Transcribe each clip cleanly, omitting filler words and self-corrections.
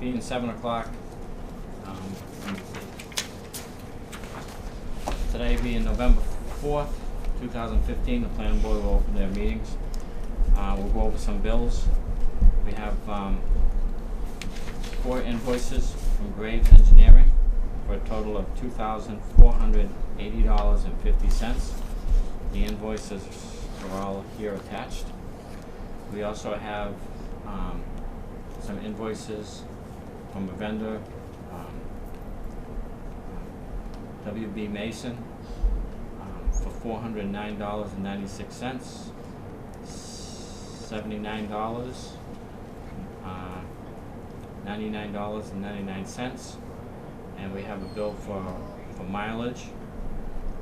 being 7 o'clock, today being November 4th, 2015, the planning board will open their meetings. We'll go over some bills. We have 4 invoices from Graves Engineering for a total of $2,480.50. The invoices are all here attached. We also have some invoices from a vendor, WB Mason, for $409.96, $79, $99.99, and we have a bill for mileage,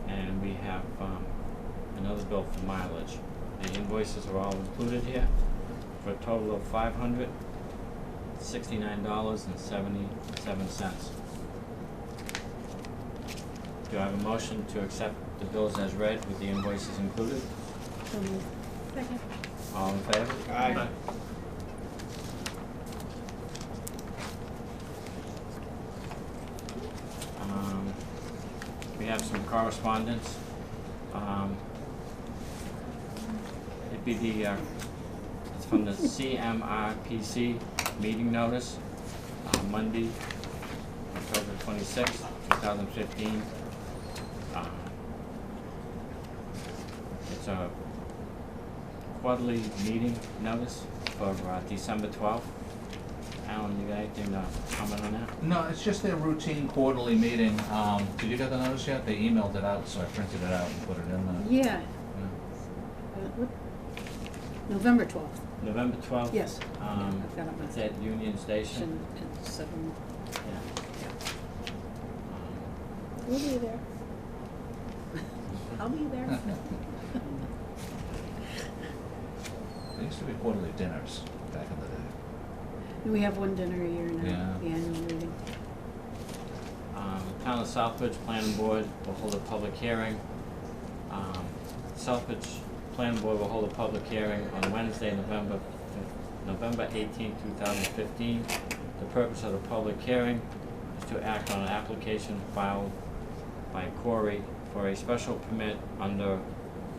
and we have another bill for mileage. The invoices are all included here for a total of $569.77. Do I have a motion to accept the bills as read with the invoices included? So moved. Second. All in favor? Aye. We have some correspondence. It'd be it's from the CMRPC meeting notice, Monday, October 26th, 2015. It's a quarterly meeting notice for December 12th. Alan, you got anything to comment on that? No, it's just their routine quarterly meeting. Did you get the notice yet? They emailed it out, so I printed it out and put it in the. Yeah. What? November 12th. November 12th? Yes. I've got it It's at Union Station. At 7. Yeah. We'll be there. I'll be there. There used to be quarterly dinners back in the day. We have one dinner a year now, Yeah. the annual meeting. Town of Southbridge Planning Board will hold a public hearing. Southbridge Planning Board will hold a public hearing on Wednesday, November 18, 2015. The purpose of the public hearing is to act on an application filed by Corey for a special permit under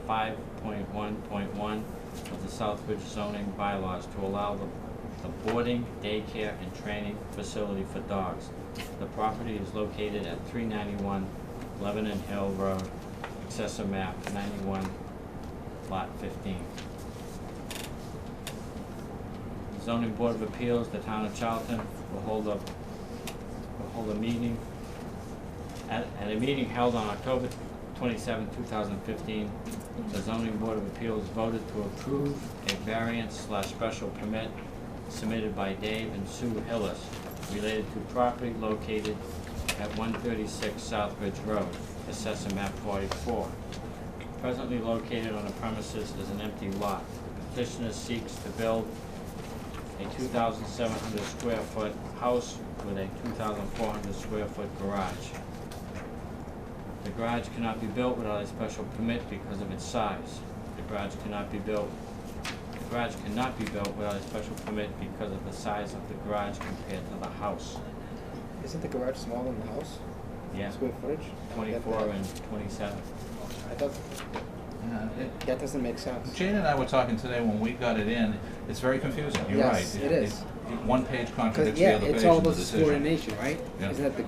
5.1.1 of the Southbridge zoning bylaws to allow the boarding, daycare, and training facility for dogs. The property is located at 391 Lebanon Hill Road, Assessor Map 91, Lot 15. The Zoning Board of Appeals, the Town of Charlton, will hold a meeting. At a meeting held on October 27, 2015, the Zoning Board of Appeals voted to approve a variance/special permit submitted by Dave and Sue Hillis related to property located at 136 Southbridge Road, Assessor Map 44. Presently located on the premises is an empty lot. The petitioner seeks to build a 2,700 square foot house with a 2,400 square foot garage. The garage cannot be built without a special permit because of its size. The garage cannot be built without a special permit because of the size of the garage compared to the house. Isn't the garage smaller than the house? Yeah, Square footage? 24 and 27. I thought, that doesn't make sense. Jane and I were talking today when we got it in. It's very confusing. You're Yes, right. it is. One page Because, contradicts the yeah, other page it's all in the about decision. coordination, right? Yeah. Isn't that the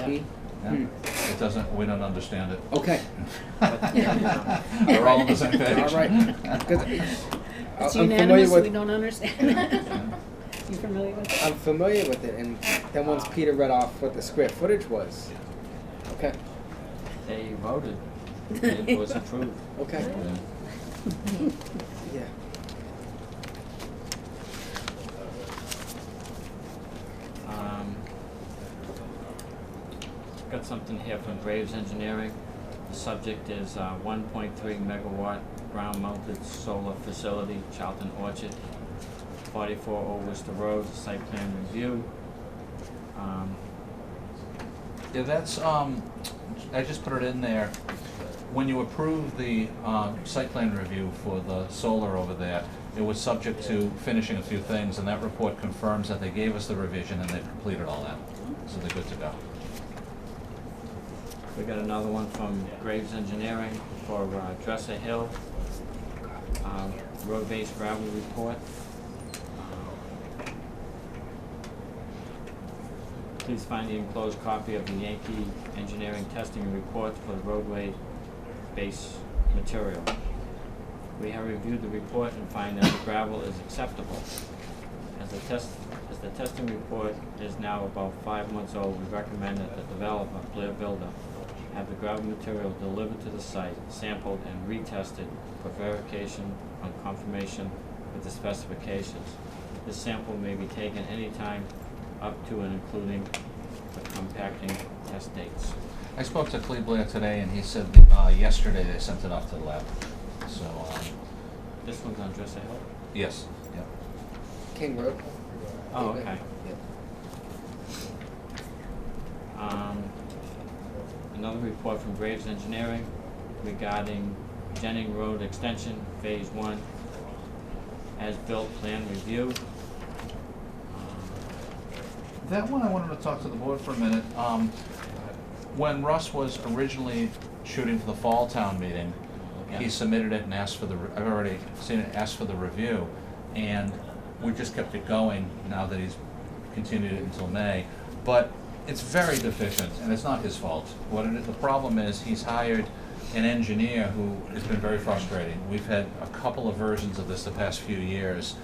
key? Yeah. It doesn't. We don't understand it. Okay. We're all on the same page. All right. 'Cause It's I'm familiar unanimous, with, we don't understand. You familiar with it? I'm familiar with it, and then once Peter read off what the square footage was. Okay, They voted. It was approved. okay, Yeah. yeah. Got something here from Graves Engineering. The subject is 1.3 megawatt ground-mounted solar facility, Charlton Orchard, 44 Old Worcester Road, site plan review. Yeah, that's, I just put it in there. when you approved the site plan review for the solar over there, it was subject to finishing a few things, and that report confirms that they gave us the revision and they've completed all that. So they're good to go. We got another one from Graves Engineering for Dresser Hill, road-based gravel report. Please find the enclosed copy of the Yankee Engineering testing report for the roadway base material. We have reviewed the report and find that the gravel is acceptable. As the testing report is now about 5 months old, we recommend that the developer, Blair Builder, have the gravel material delivered to the site, sampled and retested for verification on confirmation with the specifications. This sample may be taken anytime up to and including the compacting test dates. I spoke to Cleve Blair today, and he said yesterday they sent it off to the lab. So, This one's on Dresser Hill? yes, yeah. King Road. Oh, okay. Yeah. Another report from Graves Engineering regarding Jennings Road Extension, Phase 1, as-built plan review. That one I wanted to talk to the board for a minute. When Russ was originally shooting for the fall town meeting, Yeah. he submitted it and asked for the, I've already seen it, asked for the review. And we just kept it going now that he's continued it until May. But it's very deficient, and it's not his fault. The problem is, he's hired an engineer who has been very frustrating. We've had a couple of versions of this the past few years.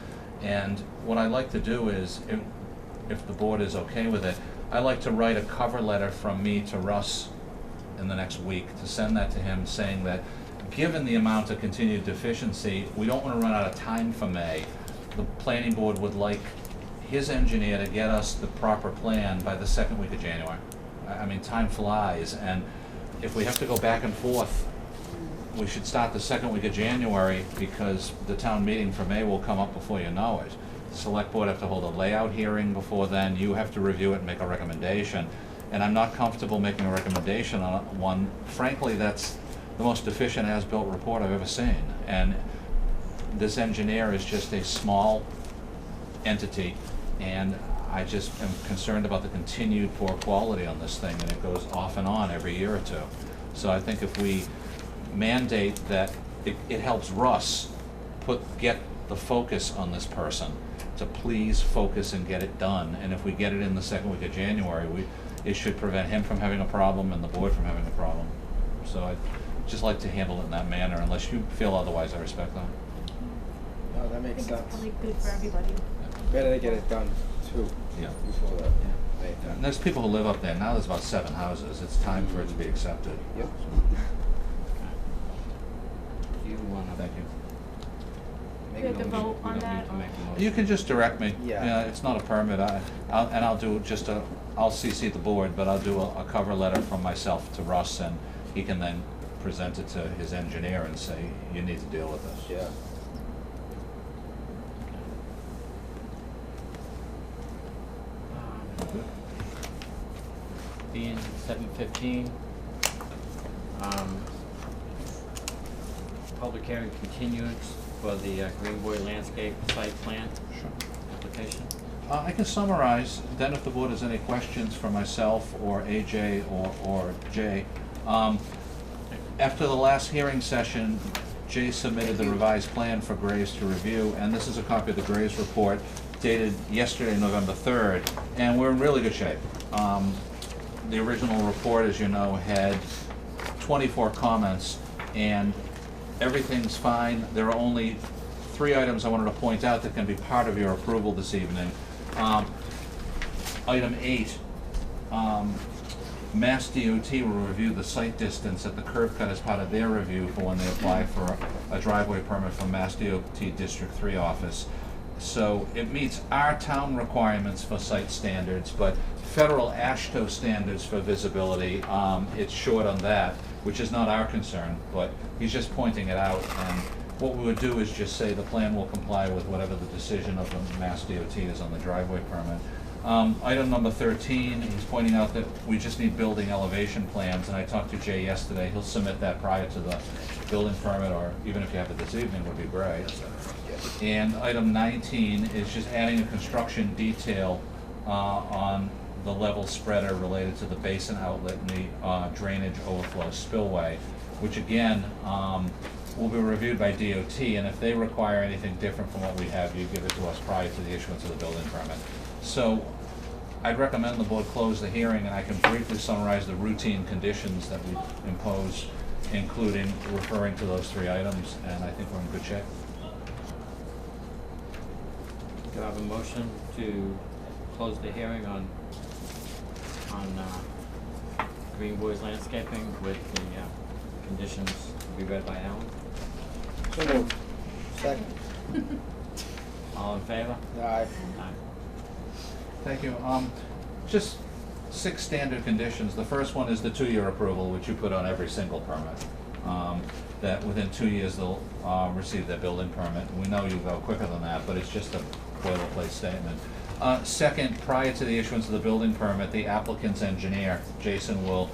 And what I like to do is, if the board is okay with it, I like to write a cover letter from me to Russ in the next week to send that to him, saying that given the amount of continued deficiency, we don't want to run out of time for May. The planning board would like his engineer to get us the proper plan by the second week of January. I mean, time flies, and if we have to go back and forth, we should start the second week of January, because the town meeting for May will come up before you know it. The select board have to hold a layout hearing before then, you have to review it and make a recommendation. And I'm not comfortable making a recommendation on one, frankly, that's the most deficient as-built report I've ever seen. And this engineer is just a small entity, and I just am concerned about the continued poor quality on this thing, and it goes off and on every year or two. So I think if we mandate that it helps Russ get the focus on this person, to please focus and get it done. And if we get it in the second week of January, it should prevent him from having a problem and the board from having a problem. So I'd just like to handle it in that manner, unless you feel otherwise. I respect that. No, that I makes think it's sense. probably good for everybody. Better to get it done too. Yeah. Before that. Yeah. And there's people who live up there. Now there's about 7 houses. It's time for it to be accepted. Yep. Do you wanna? Thank you. We have to vote We on don't that. need to make a motion. You can just direct me. Yeah. It's not a permit. I'll do just I'll CC the board, but I'll do a cover letter from myself to Russ, and he can then present it to his engineer and say, you need to deal with this. Yeah. Being 7:15, public hearing continuance for the Greenboy Landscape Site Plan Sure. application. I can summarize, then if the board has any questions for myself or AJ or Jay. After the last hearing session, Jay submitted the revised plan for Graves to review, and this is a copy of the Graves report dated yesterday, November 3rd, and we're in really good shape. The original report, as you know, had 24 comments, and everything's fine. There are only 3 items I wanted to point out that can be part of your approval this evening. Item 8, Mass DOT will review the site distance at the curb cut as part of their review for when they apply for a driveway permit from Mass DOT District 3 office. So it meets our town requirements for site standards, but federal AASHTO standards for visibility, it's short on that, which is not our concern, but he's just pointing it out. And what we would do is just say the plan will comply with whatever the decision of the Mass DOT is on the driveway permit. Item number 13, he's pointing out that we just need building elevation plans, and I talked to Jay yesterday. He'll submit that prior to the building permit, or even if you have it this evening would be great. And item 19 is just adding a construction detail on the level spreader related to the basin outlet and the drainage overflow spillway, which again, will be reviewed by DOT, and if they require anything different from what we have, you give it to us prior to the issuance of the building permit. So I'd recommend the board close the hearing, and I can briefly summarize the routine conditions that we impose, including referring to those 3 items, and I think we're in good shape. Do I have a motion to close the hearing on Green Boys Landscaping with the conditions to be read by Alan? So moved. Second. All in favor? Aye. Aye. Thank you. Just 6 standard conditions. The first one is the 2-year approval, which you put on every single permit. That within 2 years they'll receive their building permit. We know you go quicker than that, but it's just a boilerplate statement. Second, prior to the issuance of the building permit, the applicant's engineer, Jason, will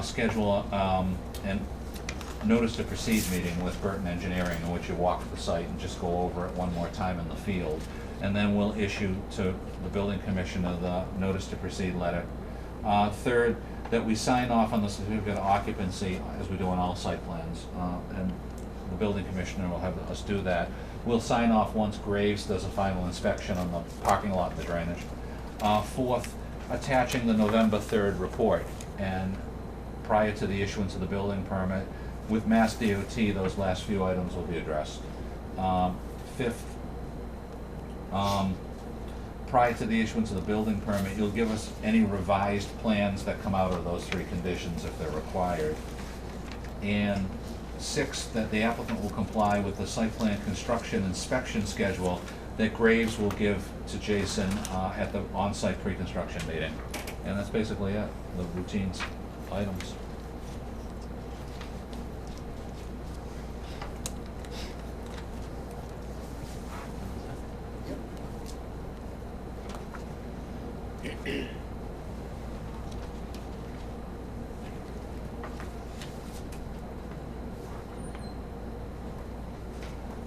schedule an notice to proceed meeting with Burton Engineering, in which you walk the site and just go over it one more time in the field. And then we'll issue to the building commissioner the notice to proceed letter. Third, that we sign off on the certificate of occupancy, as we do on all site plans, and the building commissioner will have us do that. We'll sign off once Graves does a final inspection on the parking lot and the drainage. Fourth, attaching the November 3rd report, and prior to the issuance of the building permit, with Mass DOT, those last few items will be addressed. Fifth, prior to the issuance of the building permit, you'll give us any revised plans that come out of those 3 conditions if they're required. And sixth, that the applicant will comply with the site plan construction inspection schedule that Graves will give to Jason at the on-site pre-construction meeting. And that's basically it, the routine items.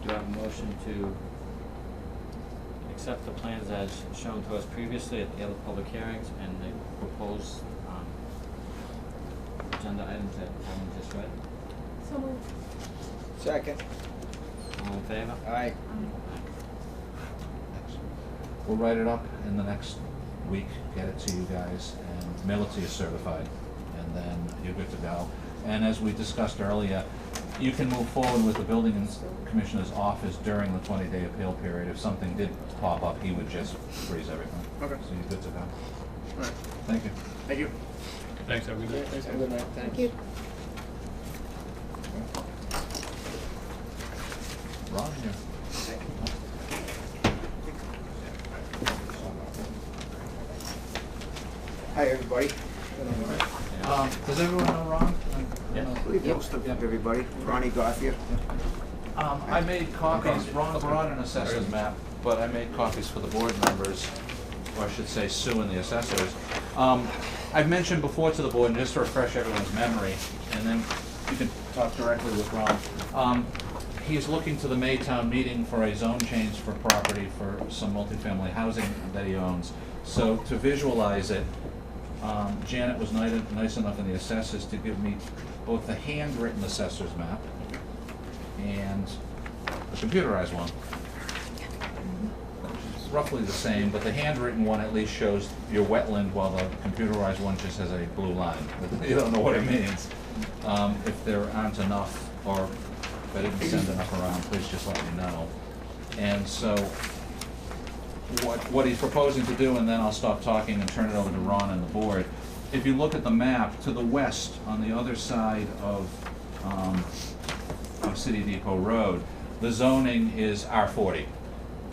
Do I have a motion to accept the plans as shown to us previously at the other public hearings and the proposed agenda items that Alan just read? So moved. Second. All in favor? Aye. We'll write it up in the next week, get it to you guys, and mail it to you certified, and then you're good to go. And as we discussed earlier, you can move forward with the building commissioner's office during the 20-day appeal period. If something did pop up, he would just freeze everything. Okay. So you're good to go. All right. Thank you. Thank you. Thanks, have a good Yeah, day. thanks. Have a good night. Thank you. Ron, here. Hi, everybody. Does everyone know Ron? Yes. I believe most of everybody. Ronnie Garfield. I made copies, Ron brought an assessor's map, but I made copies for the board members, or I should say Sue and the assessors. I've mentioned before to the board, and just to refresh everyone's memory, and then you can talk directly with Ron. He's looking to the Maytown meeting for a zone change for property for some multifamily housing that he owns. So to visualize it, Janet was nice enough in the assessors to give me both the handwritten assessor's map and the computerized one. It's roughly the same, but the handwritten one at least shows your wetland, while the computerized one just has a blue line. You don't know what it means. If there aren't enough, or if I didn't send enough around, please just let me know. And so, what he's proposing to do, and then I'll stop talking and turn it over to Ron and the board. If you look at the map, to the west, on the other side of City Depot Road, the zoning is R40.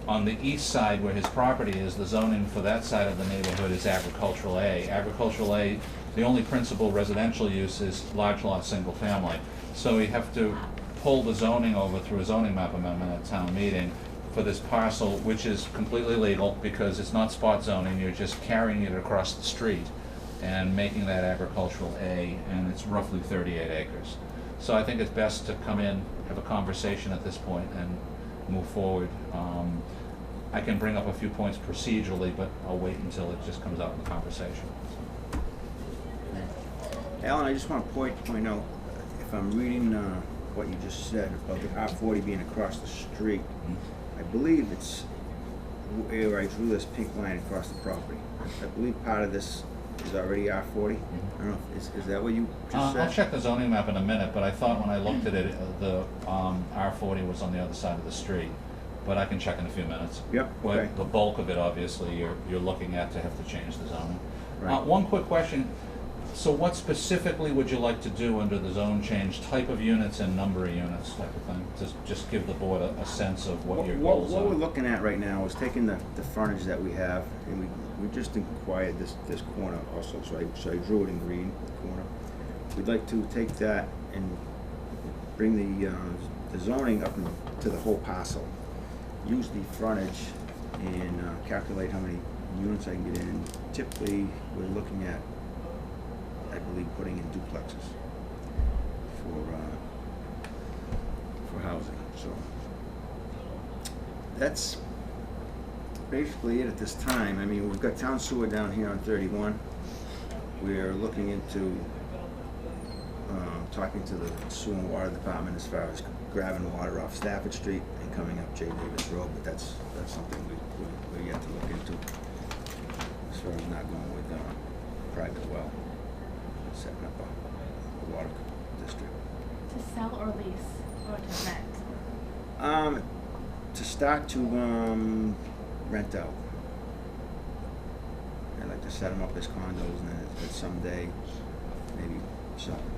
On the east side, where his property is, the zoning for that side of the neighborhood is Agricultural A. Agricultural A, the only principal residential use is large lot, single family. So we have to pull the zoning over through a zoning map amendment at town meeting for this parcel, which is completely legal because it's not spot zoning, you're just carrying it across the street and making that agricultural A, and it's roughly 38 acres. So I think it's best to come in, have a conversation at this point and move forward. I can bring up a few points procedurally, but I'll wait until it just comes out in the conversation. Alan, I just want to point out, if I'm reading what you just said about the R40 being across the street, I believe it's right through this pink line across the property. I believe part of this is already R40. I don't know, is that what you just said? I'll check the zoning map in a minute, but I thought when I looked at it, the R40 was on the other side of the street. But I can check in a few minutes. Yep, Well, okay. the bulk of it, obviously, you're looking at to have to change the zoning. Right. One quick question. So what specifically would you like to do under the zone change, type of units and number of units type of thing? Just give the board a sense of what your goals are. What we're looking at right now is taking the frontage that we have, and we just inquired this corner also, so I drew it in green, the corner. We'd like to take that and bring the zoning up to the whole parcel. Use the frontage and calculate how many units I can get in. Typically, we're looking at, I believe, putting in duplexes for housing. So that's basically it at this time. I mean, we've got town sewer down here on 31. We're looking into talking to the sewer and water department as far as grabbing water off Stafford Street and coming up J. Davis Road, but that's something we're yet to look into as far as not going with private well, setting up a water district. To sell or lease or to rent? To start to rent out. I'd like to set them up as condos and then at someday maybe sell them.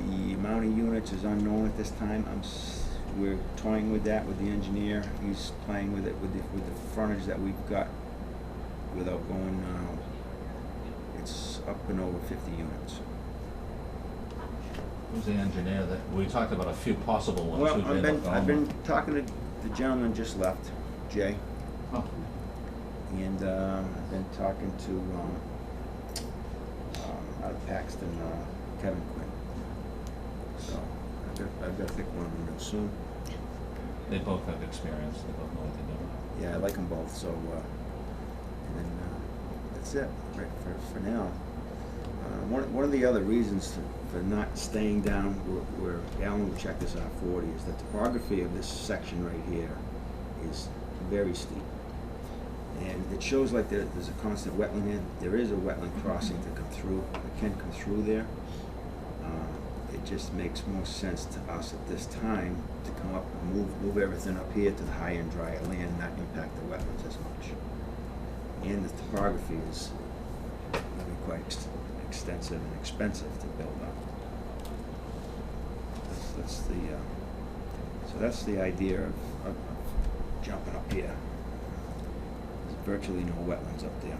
The amount of units is unknown at this time. We're toying with that with the engineer. He's playing with it with the frontage that we've got without going, it's up and over 50 units. Who's the engineer that, we talked about a few possible ones. Well, Who'd they look I've on? been talking to the gentleman just left, Jay, Oh, and I've been talking to out of Paxton, Kevin Quinn. So I've got to pick one of them real soon. they both have experience, they both know what they're doing. Yeah, I like them both. So and then that's it right for now. One of the other reasons for not staying down where Alan will check this R40 is the topography of this section right here is very steep. And it shows like there's a constant wetland in. There is a wetland crossing to come through. It can come through there. It just makes more sense to us at this time to come up and move everything up here to the high end drier land and not impact the wetlands as much. And the topography is really quite extensive and expensive to build up. That's the idea of jumping up here. There's virtually no wetlands up there.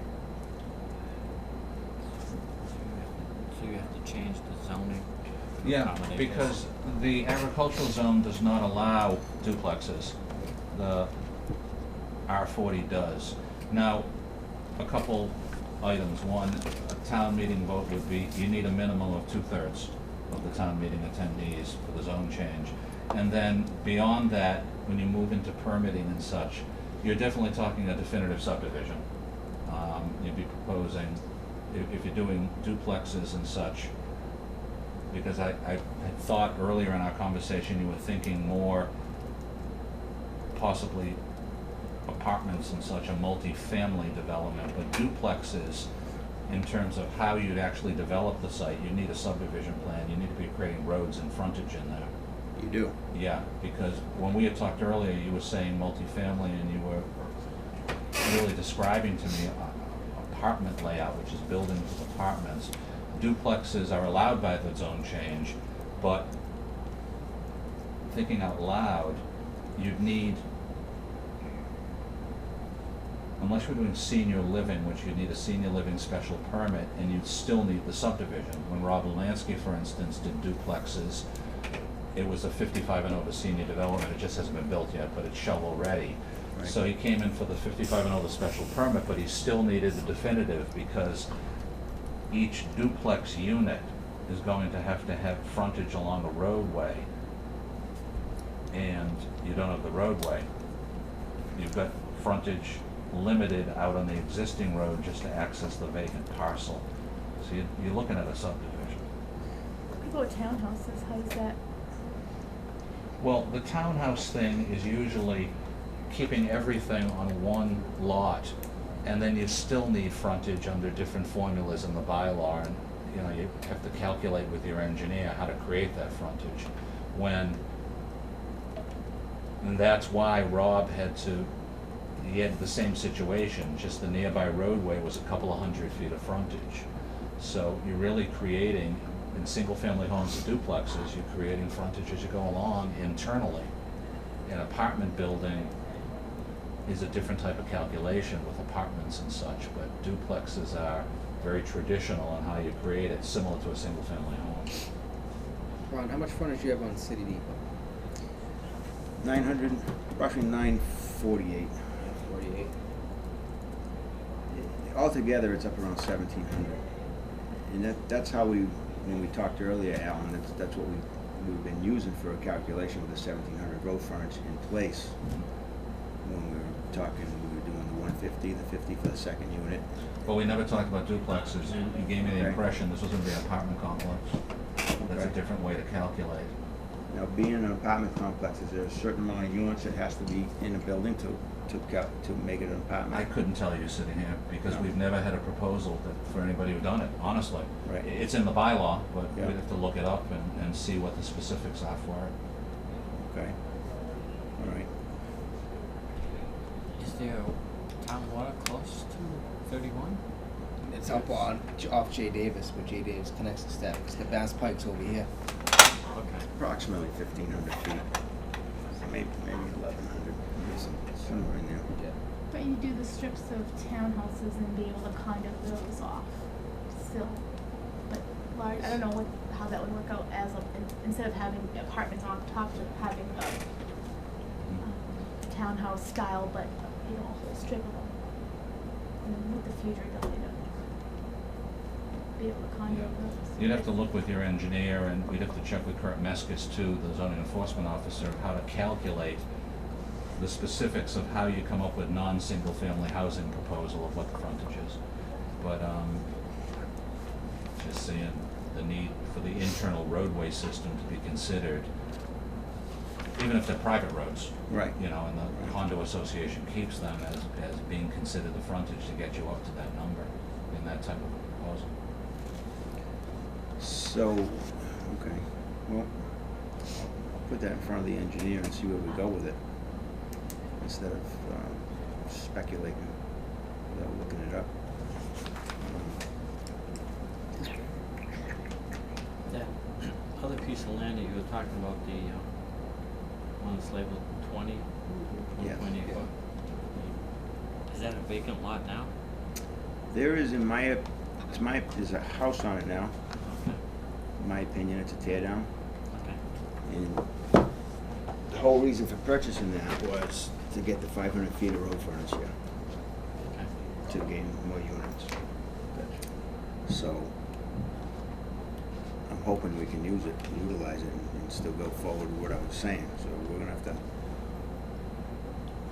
So you have to change the zoning to Yeah, accommodate because this. the agricultural zone does not allow duplexes. The R40 does. Now, a couple items. One, a town meeting vote would be, you need a minimum of 2/3 of the town meeting attendees for the zone change. And then beyond that, when you move into permitting and such, you're definitely talking a definitive subdivision. You'd be proposing, if you're doing duplexes and such, because I had thought earlier in our conversation you were thinking more possibly apartments and such, a multi-family development, but duplexes, in terms of how you'd actually develop the site, you need a subdivision plan, you need to be creating roads and frontage in there. You do. Yeah, because when we had talked earlier, you were saying multifamily and you were really describing to me apartment layout, which is buildings with apartments. Duplexes are allowed by the zone change, but thinking out loud, you'd need, unless you're doing senior living, which you'd need a senior living special permit, and you'd still need the subdivision. When Rob Lansky, for instance, did duplexes, it was a 55 and over senior development, it just hasn't been built yet, but it's shovel ready. Right. So he came in for the 55 and over special permit, but he still needed the definitive because each duplex unit is going to have frontage along a roadway, and you don't have the roadway. You've got frontage limited out on the existing road just to access the vacant parcel. So you're looking at a subdivision. What about townhouses? How does that? Well, the townhouse thing is usually keeping everything on one lot, and then you still need frontage under different formulas in the bylaw, and you know, you have to calculate with your engineer how to create that frontage. And that's why Rob he had the same situation, just the nearby roadway was a couple of 100 feet of frontage. So you're really creating, in single-family homes and duplexes, you're creating frontage as you go along internally. An apartment building is a different type of calculation with apartments and such, but duplexes are very traditional on how you create it, similar to a single-family home. Ron, how much frontage do you have on City Depot? 900, approximately 948. 48. Altogether, it's up around 1,700. And that's how when we talked earlier, Alan, that's what we've been using for a calculation with the 1,700 road frontage in place. When we were talking, we were doing the 150, the 50 for the second unit. Well, we never talked about duplexes. You gave me the Okay. impression this was gonna be an apartment complex. That's a Okay. different way to calculate. Now, being an apartment complex, is there a certain amount of units that has to be in a building to make it an apartment? I couldn't tell you sitting here, because No. we've never had a proposal for anybody who done it, honestly. Right. It's in the bylaw, but Yeah. we'd have to look it up and see what the specifics are for it. Okay. All right. Is there town water close to 31? It's up on off J Davis, where J Davis connects the steps. The Bass Pike's over here. Okay. Approximately 1,500 feet. So maybe 1,100, somewhere in there. But you do the strips of townhouses and be able to condo those off still. But large, I don't know how that would work out as instead of having apartments on top of having a townhouse style, but you know, a whole strip of them. And then with the future ability to be able to condo those. You'd have to look with your engineer, and we'd have to check with Kurt Meskis too, the zoning enforcement officer, of how to calculate the specifics of how you come up with non-single family housing proposal of what the frontage is. But, just seeing the need for the internal roadway system to be considered, even if they're private roads. Right. You know, and the condo association keeps them as being considered the frontage to get you up to that number in that type of a proposal. So, okay, well, I'll put that in front of the engineer and see where we go with it, instead of speculating without looking it up. That other piece of land that you were talking about, the one that's labeled 20, Yes. 1.84. Is that a vacant lot now? There is, there's a house on it now. Okay. In my opinion, it's a tear down. Okay. And the whole reason for purchasing that was to get the 500 feet of road frontage here, Okay. to gain more units. So, I'm hoping we can use it, utilize it, and still go forward with what I was saying. So we're gonna have to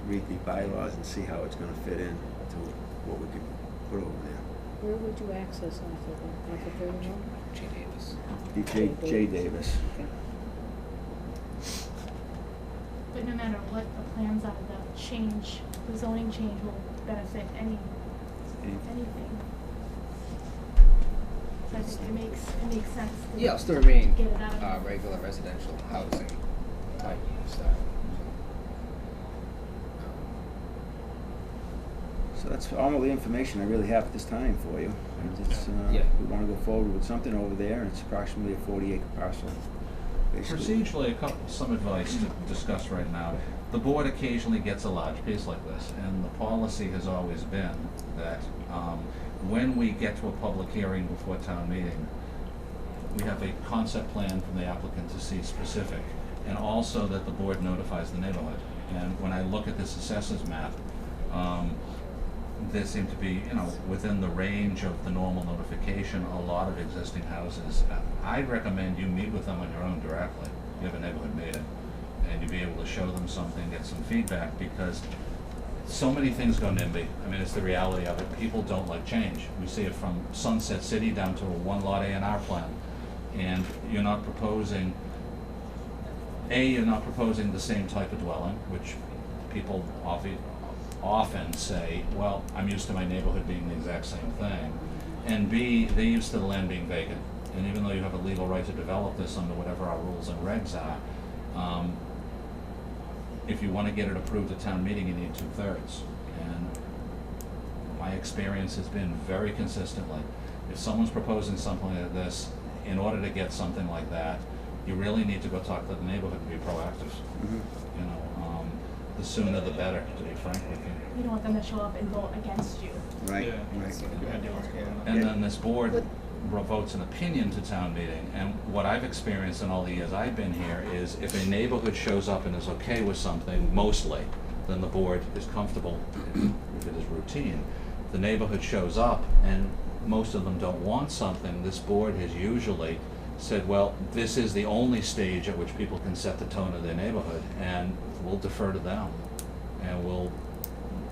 read the bylaws and see how it's gonna fit in to what we can put over there. Where would you access off of 31? J Davis. J. Davis. Okay. But no matter what the plans are, the zoning change will benefit anything. So I think it makes sense to Yeah, it'll still remain get it out of regular residential housing type style. So that's all the information I really have at this time for you. It's, Yeah. we wanna go forward with something over there, and it's approximately a 40-acre parcel. Basically. Procedurally, some advice to discuss right now. The board occasionally gets a large piece like this, and the policy has always been that when we get to a public hearing before town meeting, we have a concept plan from the applicant to see specific, and also that the board notifies the neighborhood. And when I look at this assessors map, there seem to be, within the range of the normal notification, a lot of existing houses. I'd recommend you meet with them on your own directly. You have a neighborhood meeting, and you'll be able to show them something, get some feedback, because so many things go NIMBY. I mean, it's the reality of it. People don't like change. We see it from Sunset City down to a one-lot A&R plan. And you're not proposing, you're not proposing the same type of dwelling, which people often say, well, I'm used to my neighborhood being the exact same thing. And B, they're used to the land being vacant. And even though you have a legal right to develop this under whatever our rules and regs are, if you want to get it approved at town meeting, you need 2/3. And my experience has been very consistently, if someone's proposing something like this, in order to get something like that, you really need to go talk to the neighborhood and be proactive. The sooner the better, to be frank with you. You don't want them to show up and vote against you. Right, Yeah. right. And then this board votes an opinion to town meeting, and what I've experienced in all the years I've been here is if a neighborhood shows up and is okay with something, mostly, then the board is comfortable if it is routine. The neighborhood shows up and most of them don't want something, this board has usually said, well, this is the only stage at which people can set the tone of their neighborhood, and we'll defer to them. And we'll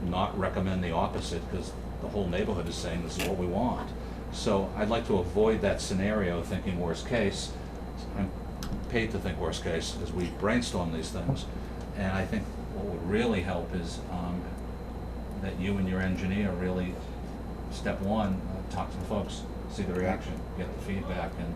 not recommend the opposite, because the whole neighborhood is saying this is what we want. So I'd like to avoid that scenario, thinking worst case. I'm paid to think worst case as we brainstorm these things. And I think what would really help is that you and your engineer really, step one, talk to the folks, see the reaction, get the feedback, and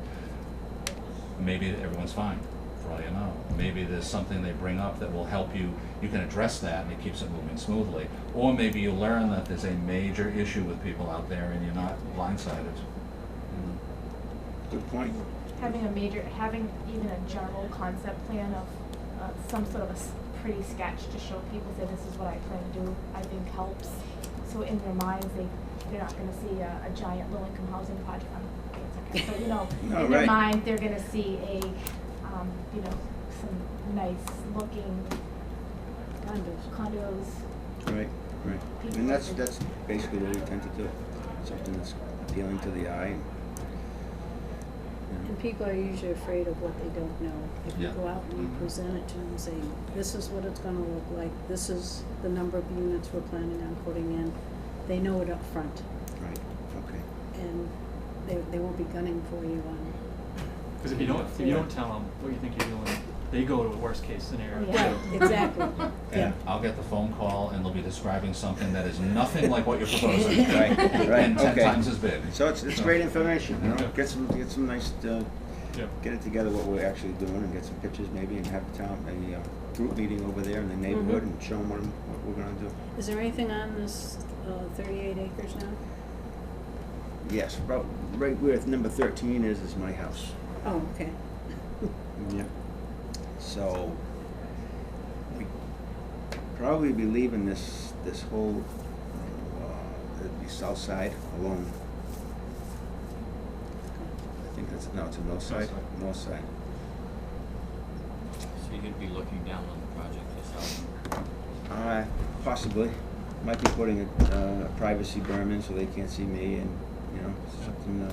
maybe everyone's fine, for all you know. Maybe there's something they bring up that will help you, you can address that and it keeps it moving smoothly. Or maybe you learn that there's a major issue with people out there and you're not blindsided. Good point. Having even a general concept plan of some sort of a pretty sketch to show people, say this is what I plan to do, I think helps. So in their minds, they're not gonna see a giant low-income housing project on but No, in their right. mind, they're gonna see some nice looking condos. Right, right. And that's basically what we tend to do. Something that's appealing to the eye. And people are usually afraid of what they don't know. If you Yeah. go out and you present it to them, saying, this is what it's gonna look like, this is the number of units we're planning on putting in, they know it up front, Right, okay. and they won't be gunning for you on. Because if you don't tell them what you think you're doing, they go to a worst case scenario. Yeah. Right, exactly. And I'll get the phone call and they'll be describing something that is nothing like what you're proposing. Right, right, And 10 okay. times as big. So it's great information, Yeah. Get some nice, Yeah. get it together what we're actually doing and get some pictures maybe and have a group meeting over there in the neighborhood and show them what we're gonna do. Is there anything on this 38 acres now? Yes, about right where number 13 is my house. Oh, okay. Yeah. So we probably be leaving this whole the south side alone. I think it's a north side. side. North side. So you're gonna be looking down on the project yourself? Possibly. Might be putting a privacy berm in so they can't see me, and something.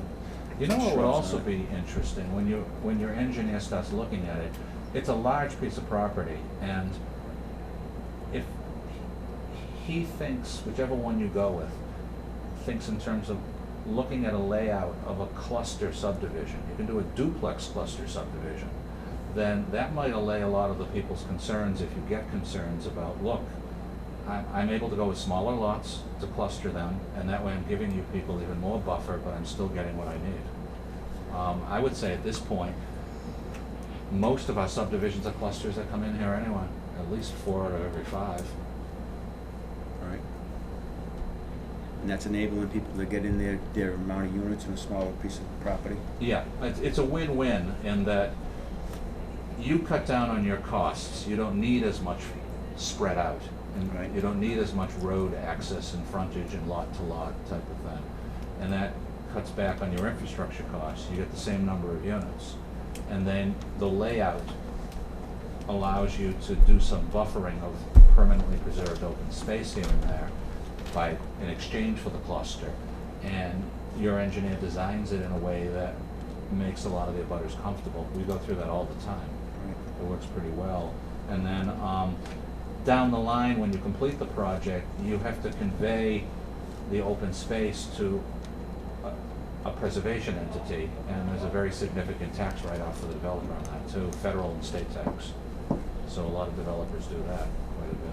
You know what would shrubs also on it. be interesting, when your engineer starts looking at it, it's a large piece of property, and if he thinks, whichever one you go with, thinks in terms of looking at a layout of a cluster subdivision, you can do a duplex cluster subdivision, then that might allay a lot of the people's concerns if you get concerns about, look, I'm able to go with smaller lots to cluster them, and that way I'm giving you people even more buffer, but I'm still getting what I need. I would say at this point, most of our subdivisions are clusters that come in here anyway, at least 4 out of every 5. Right. And that's enabling people to get in their amount of units in a smaller piece of property. Yeah, it's a win-win in that you cut down on your costs. You don't need as much spread out. And Right. you don't need as much road access and frontage and lot-to-lot type of thing. And that cuts back on your infrastructure costs, you get the same number of units. And then the layout allows you to do some buffering of permanently preserved open space here and there in exchange for the cluster. And your engineer designs it in a way that makes a lot of the abutters comfortable. We go through that all the time. It works pretty well. And then down the line, when you complete the project, you have to convey the open space to a preservation entity, and there's a very significant tax write-off for the developer on that too, federal and state tax. So a lot of developers do that quite a bit.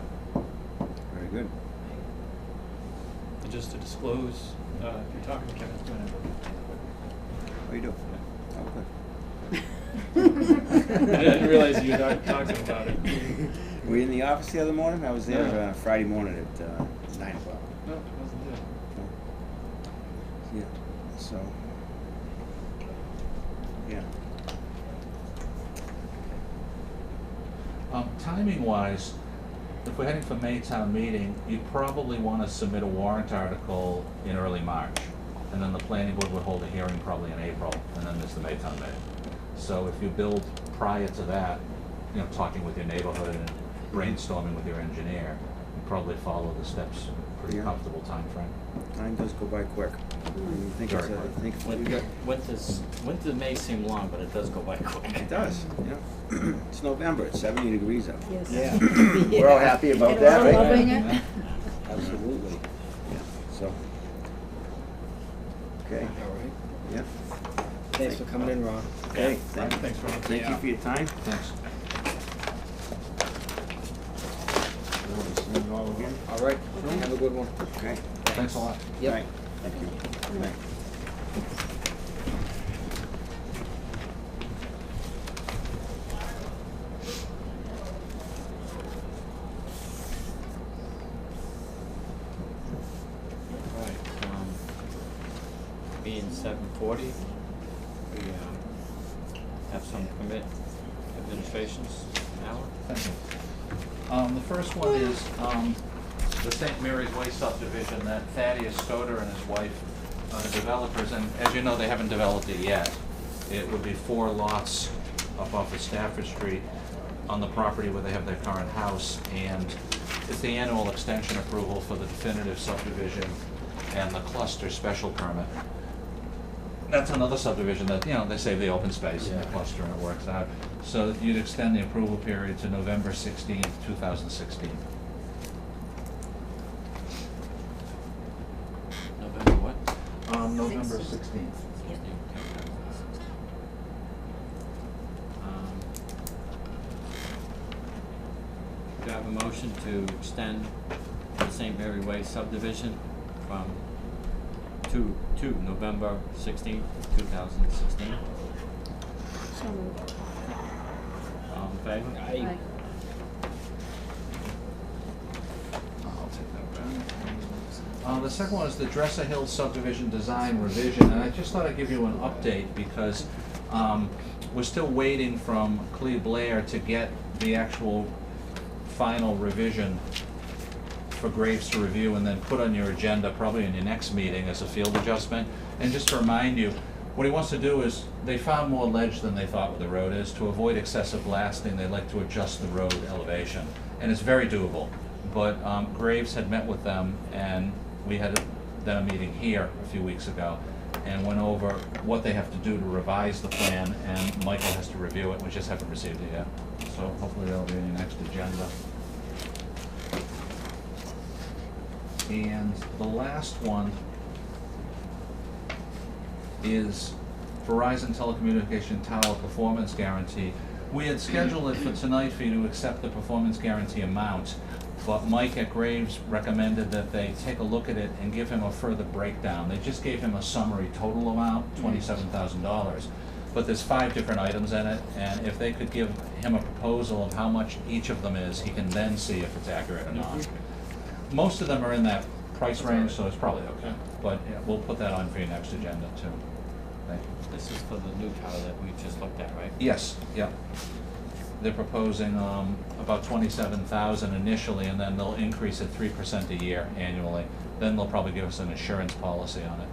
Very good. And just to disclose, if you're talking to Kevin, it's doing How you doing? Oh, good. I didn't realize you were talking about it. Were you in the office the other morning? I was there No. Friday morning at 9 o'clock. No, it wasn't there. Yeah, so, yeah. Timing-wise, if we're heading for May town meeting, you probably want to submit a warrant article in early March. And then the planning board would hold a hearing probably in April, and then there's the May town meeting. So if you build prior to that, you know, talking with your neighborhood and brainstorming with your engineer, you probably follow the steps in a pretty Yeah. comfortable timeframe. Time does go by quick. You think it's, Very I quick. think Winter may seem long, but it does go by quick. it does, you know. It's November, it's 70 degrees out. Yes. Yeah. We're all happy about And that, we're right? loving Yeah. it. Absolutely. Yeah, so. Okay, All right. yeah. Thanks for coming in, Ron. Okay, Thanks for thank you for your time. Thanks. We'll see you all again. All right. Have a good one. Okay. Thanks a lot. Yep. Right. Thank you. Right. Alright, being 7:40, we have some permit administrations now. Thank you. The first one is the St. Mary's Way subdivision that Thaddeus Stoder and his wife are the developers, and as you know, they haven't developed it yet. It would be 4 lots up off of Stafford Street on the property where they have their current house, and it's the annual extension approval for the definitive subdivision and the cluster special permit. That's another subdivision that, you know, they save the open space in the cluster and it works out. So you'd extend the approval period to November 16th, 2016. November what? November 16th. Do I have a motion to extend the St. Mary Way subdivision from to November 16th, 2016? So moved. All in favor? Aye. I'll take that back. The second one is the Dresser Hill subdivision design revision, and I just thought I'd give you an update because we're still waiting from Cleve Blair to get the actual final revision for Graves to review and then put on your agenda probably in your next meeting as a field adjustment. And just to remind you, what he wants to do is, they found more ledge than they thought where the road is. To avoid excessive blasting, they'd like to adjust the road elevation. And it's very doable. But Graves had met with them, and we had then a meeting here a few weeks ago and went over what they have to do to revise the plan, and Michael has to review it. We just haven't received it yet. So hopefully that'll be in your next agenda. And the last one is Verizon Telecommunication Tower Performance Guarantee. We had scheduled it for tonight for you to accept the performance guarantee amount, but Mike at Graves recommended that they take a look at it and give him a further breakdown. They just gave him a summary total amount, $27,000. But there's 5 different items in it, and if they could give him a proposal of how much each of them is, he can then see if it's accurate or not. Most of them are in that price range, so it's probably okay. But yeah, we'll put that on for your next agenda too. Thank you. This is for the new tower that we just looked at, right? Yes, yep. They're proposing about 27,000 initially, and then they'll increase it 3% a year annually. Then they'll probably give us an insurance policy on it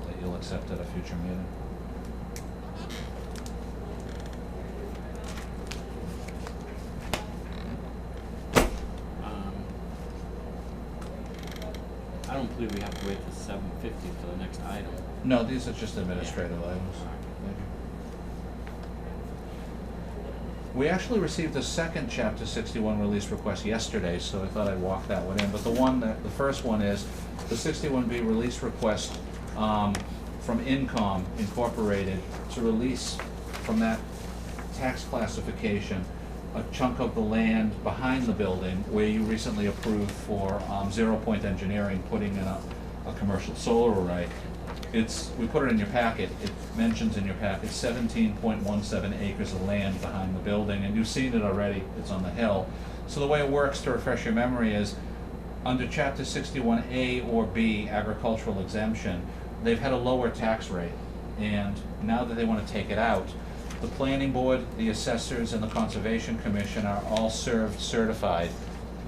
that you'll accept at a future meeting. I don't believe we have to wait till 7:50 for the next item. No, these are just administrative items. Thank you. We actually received a second Chapter 61 release request yesterday, so I thought I'd walk that one in. But the first one is the 61B release request from Incom Incorporated to release from that tax classification a chunk of the land behind the building where you recently approved for Zero Point Engineering putting in a commercial solar array. We put it in your packet, it mentions in your packet 17.17 acres of land behind the building, and you've seen it already, it's on the hill. So the way it works, to refresh your memory, is under Chapter 61A or B, agricultural exemption, they've had a lower tax rate, and now that they want to take it out, the planning board, the assessors, and the conservation commission are all certified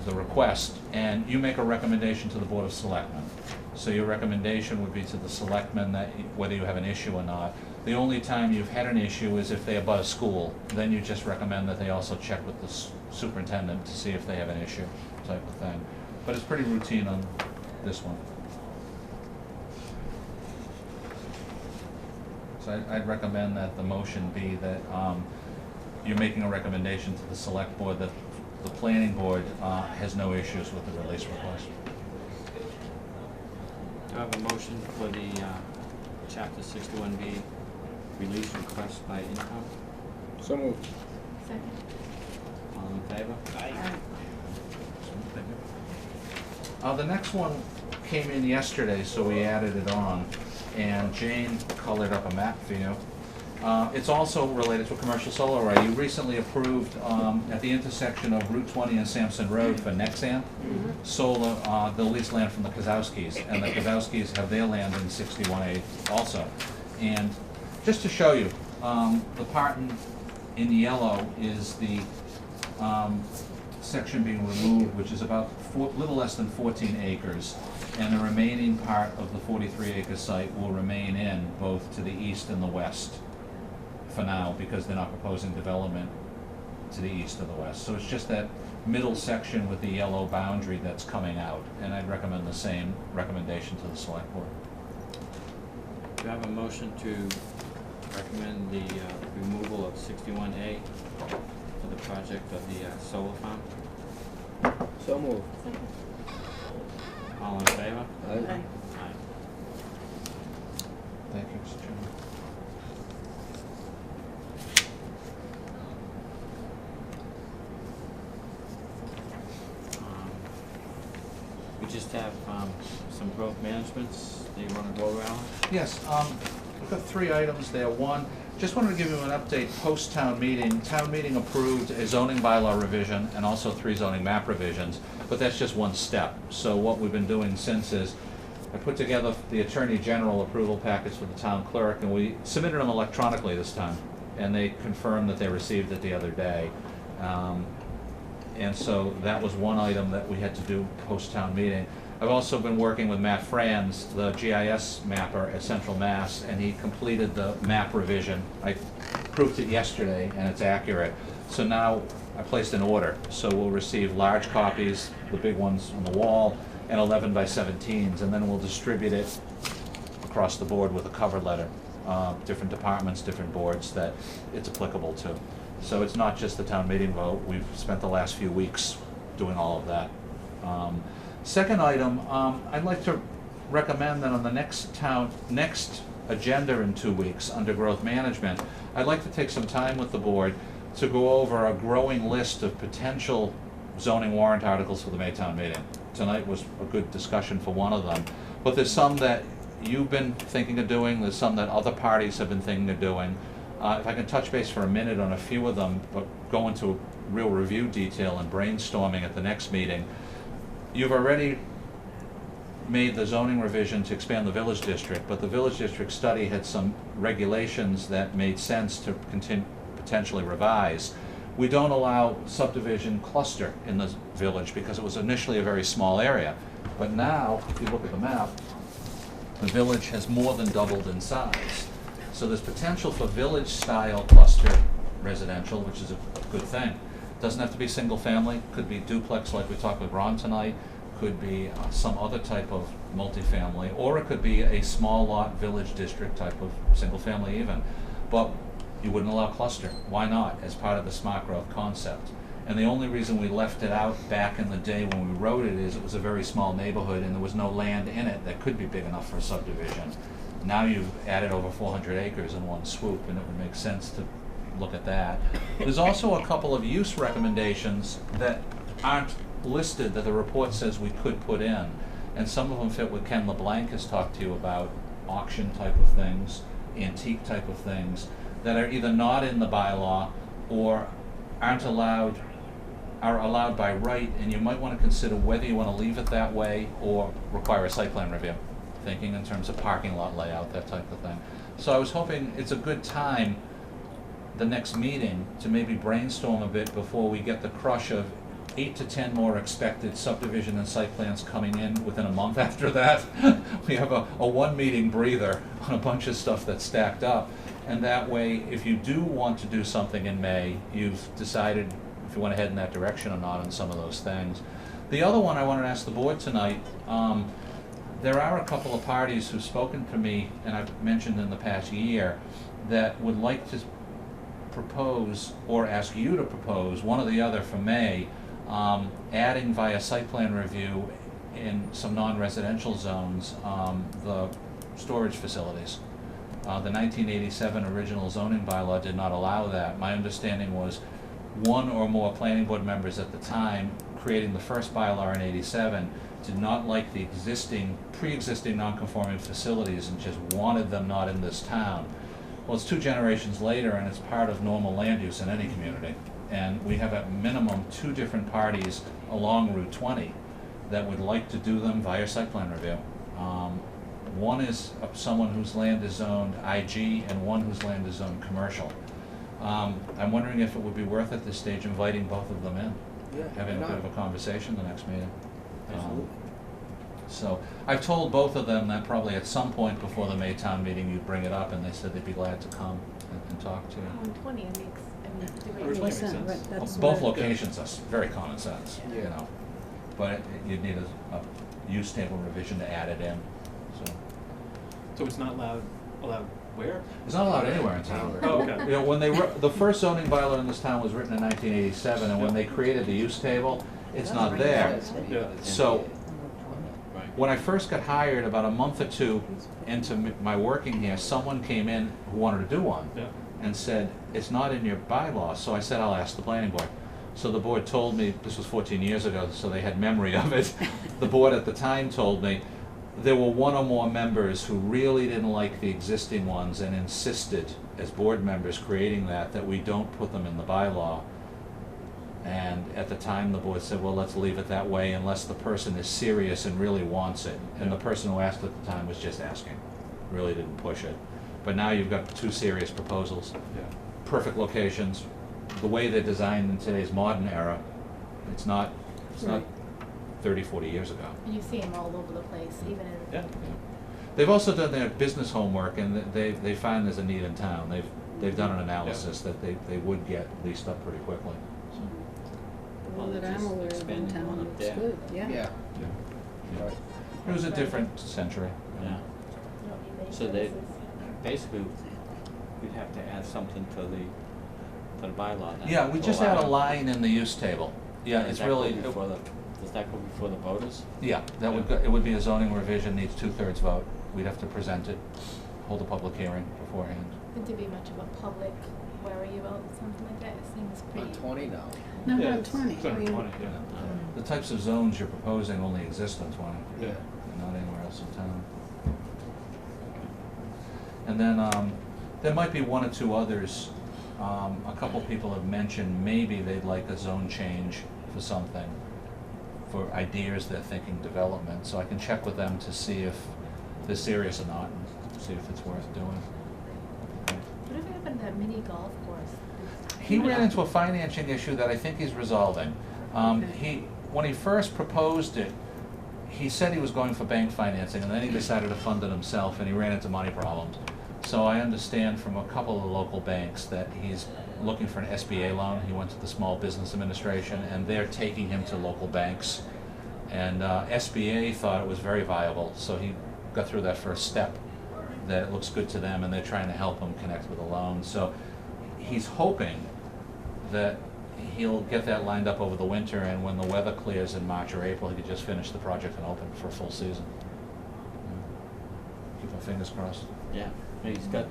the request, and you make a recommendation to the board of selectmen. So your recommendation would be to the selectmen that whether you have an issue or not. The only time you've had an issue is if they abut a school. Then you just recommend that they also check with the superintendent to see if they have an issue, type of thing. But it's pretty routine on this one. So I'd recommend that the motion be that you're making a recommendation to the select board that the planning board has no issues with the release request. Do I have a motion for the Chapter 61B release request by Incom? So moved. Second. All in favor? The next one came in yesterday, so we added it on, and Jane colored up a map for you. It's also related to a commercial solar array. You recently approved at the intersection of Route 20 and Sampson Road for Nexan solar, they'll lease land from the Kozowskis, and the Kozowskis have their land in 61A also. And just to show you, the part in yellow is the section being removed, which is about little less than 14 acres. And the remaining part of the 43-acre site will remain in both to the east and the west for now, because they're not proposing development to the east or the west. So it's just that middle section with the yellow boundary that's coming out, and I'd recommend the same recommendation to the select board. Do I have a motion to recommend the removal of 61A for the project of the solar farm? So moved. Second. All in favor? Aye. Aye. Thank you, Mr. Chairman. We just have some growth managements that you want to go around? Yes, we've got 3 items there. One, just wanted to give you an update post-town meeting. Town meeting approved a zoning bylaw revision and also 3 zoning map revisions, but that's just one step. So what we've been doing since is I put together the Attorney General approval packets for the town clerk, and we submitted them electronically this time, and they confirmed that they received it the other day. And so that was one item that we had to do post-town meeting. I've also been working with Matt Franz, the GIS mapper at Central Mass, and he completed the map revision. I proofed it yesterday, and it's accurate. So now I placed an order. So we'll receive large copies, the big ones on the wall, and 11 by 17s, and then we'll distribute it across the board with a cover letter, different departments, different boards that it's applicable to. So it's not just the town meeting vote. We've spent the last few weeks doing all of that. Second item, I'd like to recommend that on the next agenda in 2 weeks under growth management, I'd like to take some time with the board to go over a growing list of potential zoning warrant articles for the Maytown meeting. Tonight was a good discussion for one of them, but there's some that you've been thinking of doing, there's some that other parties have been thinking of doing. If I can touch base for a minute on a few of them, but go into real review detail and brainstorming at the next meeting. You've already made the zoning revision to expand the village district, but the village district study had some regulations that made sense to potentially revise. We don't allow subdivision cluster in the village because it was initially a very small area. But now, if you look at the map, The village has more than doubled in size. So there's potential for village-style cluster residential, which is a good thing. Doesn't have to be single-family, could be duplex like we talked with Ron tonight, could be some other type of multifamily, or it could be a small lot village district type of single-family even. But you wouldn't allow cluster. Why not? As part of the smart growth concept. And the only reason we left it out back in the day when we wrote it is it was a very small neighborhood and there was no land in it that could be big enough for a subdivision. Now you've added over 400 acres in one swoop, and it would make sense to look at that. There's also a couple of use recommendations that aren't listed that the report says we could put in. And some of them fit what Ken LeBlanc has talked to you about, auction type of things, antique type of things, that are either not in the bylaw or are allowed by right, and you might want to consider whether you want to leave it that way or require a site plan review, thinking in terms of parking lot layout, that type of thing. So I was hoping it's a good time, the next meeting, to maybe brainstorm a bit before we get the crush of 8 to 10 more expected subdivision and site plans coming in within a month after that. We have a one meeting breather on a bunch of stuff that's stacked up. And that way, if you do want to do something in May, you've decided if you want to head in that direction or not on some of those things. The other one I wanted to ask the board tonight, there are a couple of parties who've spoken to me, and I've mentioned in the past year, that would like to propose or ask you to propose, one or the other for May, adding via site plan review in some non-residential zones, the storage facilities. The 1987 original zoning bylaw did not allow that. My understanding was one or more planning board members at the time creating the first bylaw in '87 did not like the pre-existing non-conforming facilities and just wanted them not in this town. Well, it's 2 generations later, and it's part of normal land use in any community. And we have at minimum 2 different parties along Route 20 that would like to do them via site plan review. One is someone whose land is zoned IG and one whose land is zoned commercial. I'm wondering if it would be worth at this stage inviting both of them in, Yeah, having a why bit of not? a conversation the next meeting. Absolutely. So I've told both of them that probably at some point before the May town meeting you'd bring it up, and they said they'd be glad to come and talk to you. 120 makes, I mean, it's a great Which deal. makes sense. Right, that's Both what- locations are very common sense, you Yeah. know, but you'd need a use table revision to add it in, so. So it's not allowed where? It's not allowed anywhere in town. Oh, okay. You know, when the first zoning bylaw in this town was written in 1987, and when they created the use table, it's not there. Yeah. So, when I first got hired, about a month or 2 into my working here, someone came in who wanted to do one Yeah. and said, it's not in your bylaw. So I said, I'll ask the planning board. So the board told me, this was 14 years ago, so they had memory of it. The board at the time told me there were 1 or more members who really didn't like the existing ones and insisted, as board members creating that we don't put them in the bylaw. And at the time, the board said, well, let's leave it that way unless the person is serious and really wants it. And the person who asked at the time was just asking, really didn't push it. But now you've got 2 serious proposals, Yeah. perfect locations. The way they're designed in today's modern era, it's not Right. 30, 40 years ago. And you see them all over the place, even in. Yeah. They've also done their business homework, and they find there's a need in town. They've done an analysis that they would get leased up pretty quickly. So, The one Well, that they're I'm just aware of in expanding town one up looks there. good, yeah. Yeah. yeah. Right. It was a different century. Yeah, You don't need many so they, places. basically, we'd have to add something to the bylaw then. Yeah, we to just add a allow- line in the use table. Yeah, Does it's that go really, before does that go before the voters? yeah, that would, it would be a zoning revision, needs 2/3 vote. We'd have to present it, hold a public hearing beforehand. Would there be much of a public worry about something like that? It seems pretty. On 20 now. No, Yeah, not it's 20, under I mean, 20, yeah. The types of zones you're proposing only exist on 20. Yeah. Not anywhere else in town. And then, there might be 1 or 2 others. A couple people have mentioned maybe they'd like a zone change for something, for ideas they're thinking development. So I can check with them to see if they're serious or not, and see if it's worth doing. Whatever happened to that mini golf course? He ran into a financing issue that I think he's resolving. Okay. When he first proposed it, he said he was going for bank financing, and then he decided to fund it himself, and he ran into money problems. So I understand from a couple of the local banks that he's looking for an SBA loan. He went to the Small Business Administration, and they're taking him to local banks. And SBA thought it was very viable, so he got through that first step, that it looks good to them, and they're trying to help him connect with a loan. So he's hoping that he'll get that lined up over the winter, and when the weather clears in March or April, he could just finish the project and open for a full season. Yeah. Keep our fingers crossed. Yeah, and he's got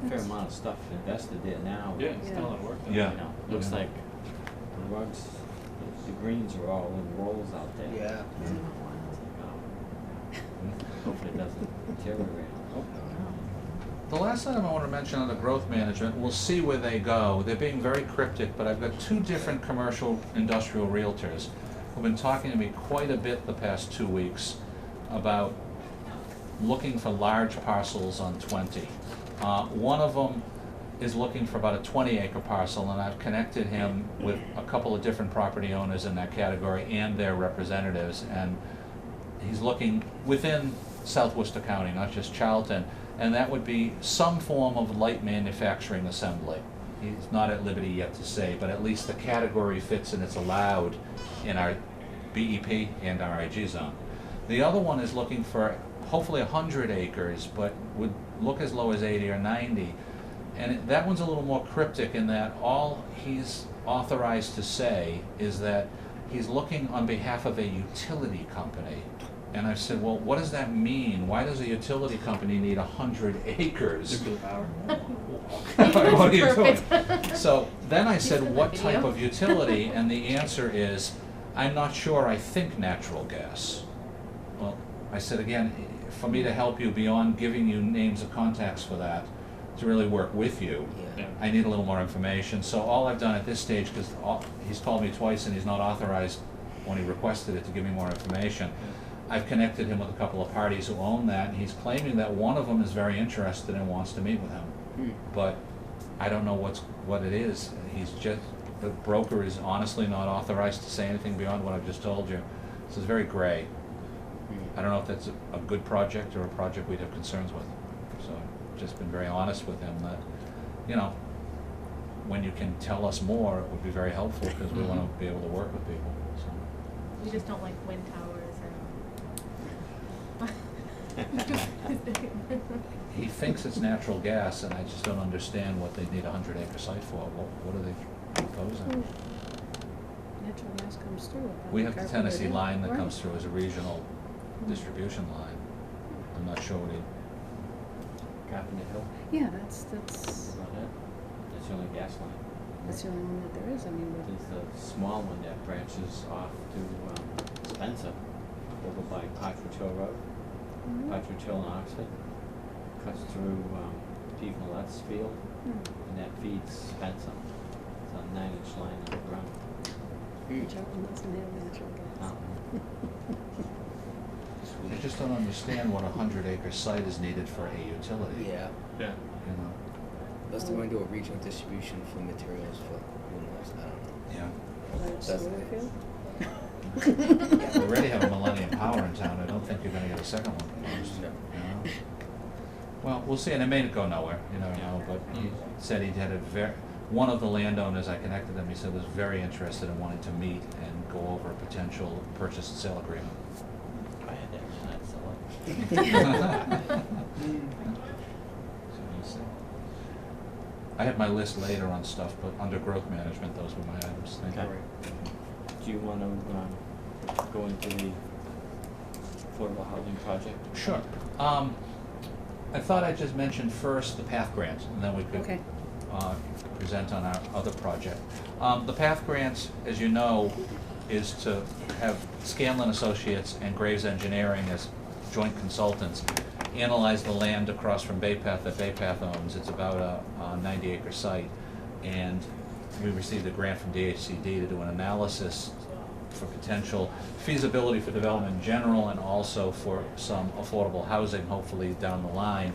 a fair amount of stuff invested there now. Yeah, it's done a lot of work. Yeah. You know, looks Yeah. like the rugs, the greens are all in rolls out there. Yeah. Isn't it wild? Hopefully it doesn't deteriorate. The last item I want to mention under growth management, we'll see where they go. They're being very cryptic, but I've got two different commercial industrial realtors who've been talking to me quite a bit the past 2 weeks about looking for large parcels on 20. One of them is looking for about a 20-acre parcel, and I've connected him with a couple of different property owners in that category and their representatives, and he's looking within South Worcester County, not just Charlton, and that would be some form of light manufacturing assembly. He's not at liberty yet to say, but at least the category fits and it's allowed in our BEP and our IG zone. The other one is looking for hopefully 100 acres, but would look as low as 80 or 90. And that one's a little more cryptic in that all he's authorized to say is that he's looking on behalf of a utility company. And I said, well, what does that mean? Why does a utility company need 100 acres? Nuclear power. What are you doing? Perfect. So then I said, Using the what type video. of utility? And the answer is, I'm not sure, I think natural gas. Well, I said, again, for me to help you beyond giving you names of contacts for that, to really work with you, Yeah. I need a little more information. So all I've done at this stage, because he's called me twice and he's not authorized when he requested it to give me more information, I've connected him with a couple of parties who own that, and he's claiming that one of them is very interested and wants to meet with him. Hmm. But I don't know what it is. He's just, the broker is honestly not authorized to say anything beyond what I've just told you. This is very gray. I don't know if that's a good project or a project we'd have concerns with. So I've just been very honest with him that, you know, when you can tell us more, it would be very helpful, because we want to be able to work with people, so. We just don't like wind towers He thinks it's natural gas, and I just don't understand what they need a 100-acre site for. What are they proposing? Natural gas comes through. We have the Tennessee Carpenter, line that right. comes through as a regional distribution line. I'm not sure what he, Carpenter Hill, Yeah, that's is that it? That's the only gas line. the only one that there is, I mean, There's the small one that branches off to Spencer, over by Partridge Hill Road, Partridge Hill and Oxford, cuts through Pete Millet's field, and that feeds Spencer. It's a 9-inch line underground. Charlton doesn't have natural gas. I just don't understand what a 100-acre site is needed for a utility. Yeah. Yeah. You know, Unless they're going to do a regional distribution for materials for who knows, I don't know. yeah. Large That's solar it. field? We already have a Millennium Power in town. I don't think you're gonna get a second one proposed. No. You know? Well, we'll see, and it may go nowhere, you never know, but he said he had one of the landowners, I connected him, he said was very interested in wanting to meet and go over a potential purchase and sale agreement. If I had that, I'd sell it. So we'll see. I have my list later on stuff, but under growth management, those were my items. Thank you. Okay. Do you wanna go into the affordable housing project? Sure. I thought I'd just mention first the PATH grant, and then we could Okay. present on our other project. The PATH grant, as you know, is to have Scanlon Associates and Graves Engineering as joint consultants analyze the land across from Bay Path that Bay Path owns. It's about a 90-acre site, and we received a grant from DHCD to do an analysis for potential feasibility for development in general, and also for some affordable housing, hopefully down the line,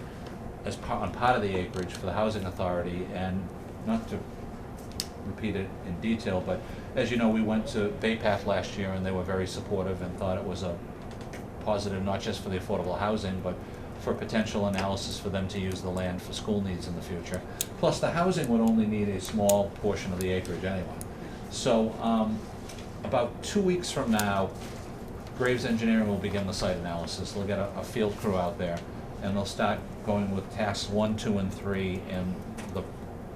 as on part of the acreage for the housing authority. And not to repeat it in detail, but as you know, we went to Bay Path last year, and they were very supportive and thought it was a positive not just for the affordable housing, but for potential analysis for them to use the land for school needs in the future. Plus, the housing would only need a small portion of the acreage anyway. So, about 2 weeks from now, Graves Engineering will begin the site analysis. They'll get a field crew out there, and they'll start going with tasks 1, 2, and 3 in the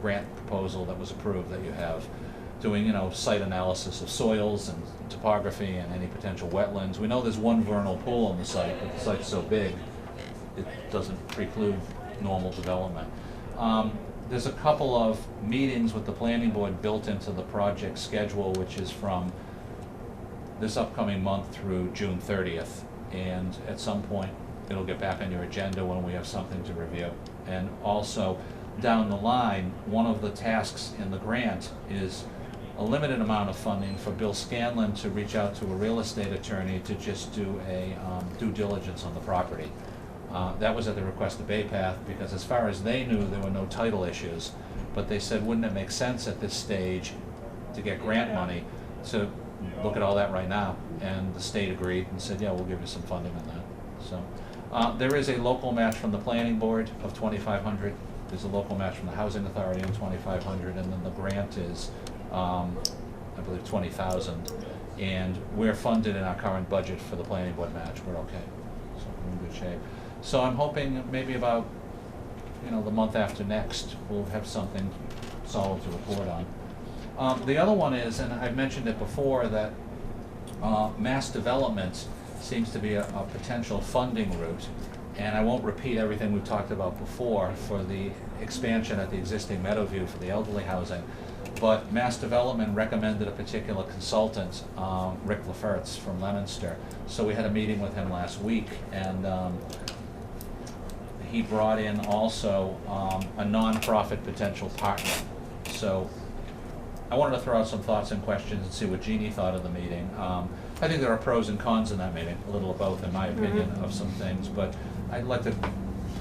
grant proposal that was approved that you have, doing, you know, site analysis of soils and topography and any potential wetlands. We know there's one vernal pool on the site, but the site's so big, it doesn't preclude normal development. There's a couple of meetings with the planning board built into the project schedule, which is from this upcoming month through June 30th. And at some point, it'll get back on your agenda when we have something to review. And also, down the line, one of the tasks in the grant is a limited amount of funding for Bill Scanlon to reach out to a real estate attorney to just do a due diligence on the property. That was at the request of Bay Path, because as far as they knew, there were no title issues. But they said, wouldn't it make sense at this stage to get grant money to look at all that right now? And the state agreed and said, yeah, we'll give you some funding on that. So there is a local match from the planning board of $2,500. There's a local match from the housing authority of $2,500, and then the grant is, I believe, $20,000. And we're funded in our current budget for the planning board match. We're okay. So we're in good shape. So I'm hoping maybe about, you know, the month after next, we'll have something solid to report on. The other one is, and I've mentioned it before, that mass development seems to be a potential funding route. And I won't repeat everything we've talked about before for the expansion at the existing Meadowview for the elderly housing. But Mass Development recommended a particular consultant, Rick Lafertz from Leominster. So we had a meeting with him last week, and he brought in also a nonprofit potential partner. So I wanted to throw out some thoughts and questions and see what Jeannie thought of the meeting. I think there are pros and cons in that meeting, a little of both in my opinion of some things, but I'd like to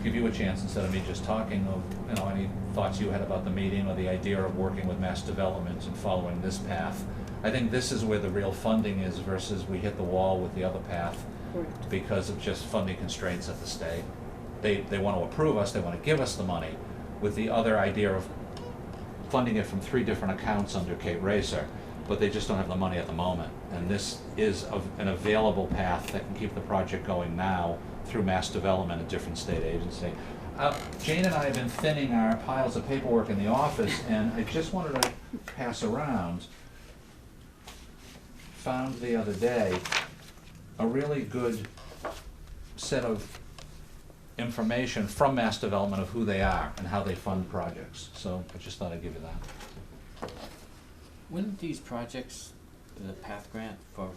give you a chance, instead of me just talking, of, you know, any thoughts you had about the meeting or the idea of working with Mass Development and following this path. I think this is where the real funding is versus we hit the wall with the other path Correct. because of just funding constraints at the state. They want to approve us, they want to give us the money, with the other idea of funding it from 3 different accounts under Cape Racer, but they just don't have the money at the moment. And this is an available path that can keep the project going now through Mass Development, a different state agency. Jane and I have been thinning our piles of paperwork in the office, and I just wanted to pass around, found the other day a really good set of information from Mass Development of who they are and how they fund projects. So I just thought I'd give you that. Wouldn't these projects, the PATH grant for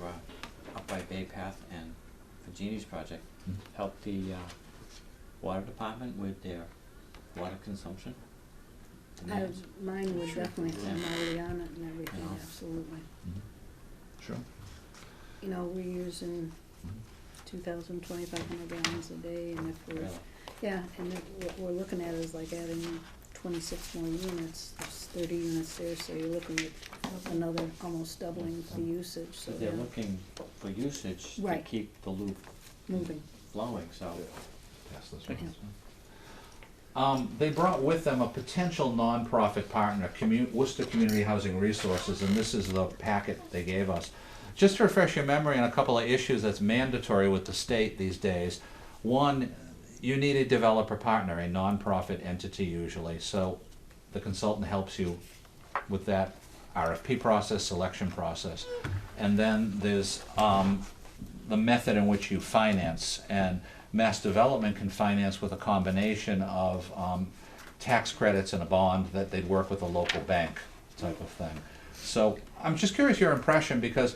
up by Bay Path and for Jeannie's project, help the water department with their water consumption? Mine would Sure. definitely, I'm Yeah. already on it and everything, Yeah. absolutely. Sure. You know, we're using 2,000, 2,500 gallons a day, and if we're, Really? yeah, and what we're looking at is like adding 26 more units, there's 30 units there, so you're looking at another almost doubling the usage, so So they're yeah, looking for usage to Right. keep the loop moving. flowing, so. Pass this one. They brought with them a potential nonprofit partner, Worcester Community Housing Resources, and this is the packet they gave us. Just to refresh your memory on a couple of issues that's mandatory with the state these days. One, you need a developer partner, a nonprofit entity usually, so the consultant helps you with that RFP process, selection process. And then there's the method in which you finance, and Mass Development can finance with a combination of tax credits and a bond that they'd work with a local bank type of thing. So I'm just curious your impression, because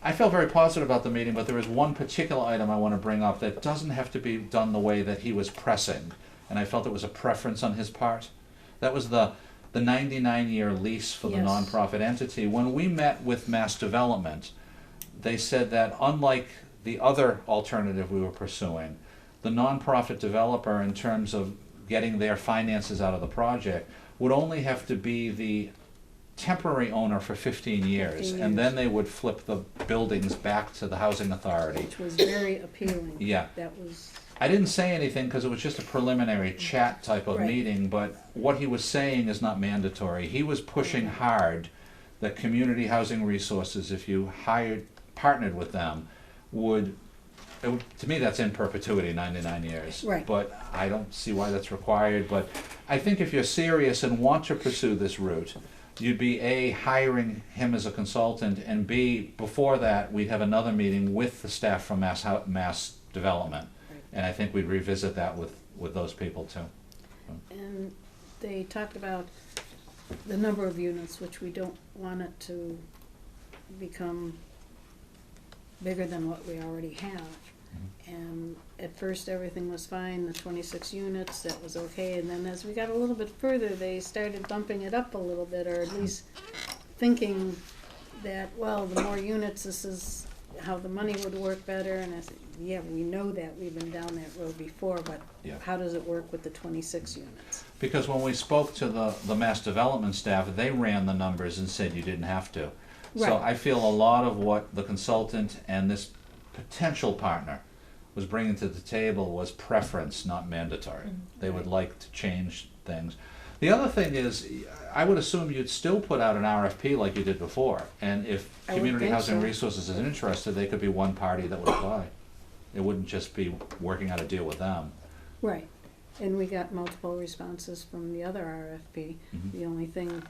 I felt very positive about the meeting, but there is one particular item I want to bring up that doesn't have to be done the way that he was pressing, and I felt it was a preference on his part. That was the 99-year lease for the Yes. nonprofit entity. When we met with Mass Development, they said that unlike the other alternative we were pursuing, the nonprofit developer, in terms of getting their finances out of the project, would only have to be the temporary owner for 15 years. 15 And then years. they would flip the buildings back to the housing authority. Which was very appealing. Yeah. That was, I didn't say anything because it was just a preliminary chat type of Right. meeting, but what he was saying is not mandatory. He was pushing hard that community housing resources, if you partnered with them, to me, that's in perpetuity, 99 years. Right. But I don't see why that's required, but I think if you're serious and want to pursue this route, you'd be A, hiring him as a consultant, and B, before that, we'd have another meeting with the staff from Mass Development. Right. And I think we'd revisit that with those people too. and they talked about the number of units, which we don't want it to become bigger than what we already have. And at first, everything was fine, the 26 units, that was okay, and then as we got a little bit further, they started bumping it up a little bit, or at least thinking that, well, the more units, this is how the money would work better, and I said, yeah, we know that, we've been down that road before, but Yeah. how does it work with the 26 units? Because when we spoke to the Mass Development staff, they ran the numbers and said you didn't have to. So Right. I feel a lot of what the consultant and this potential partner was bringing to the table was preference, not mandatory. They would like to change things. The other thing is, I would assume you'd still put out an RFP like you did before. And if I would Community think Housing so. Resources is interested, they could be one party that would apply. It wouldn't just be working out a deal with them. Right, and we got multiple responses from the other RFP. Mhm. The only thing,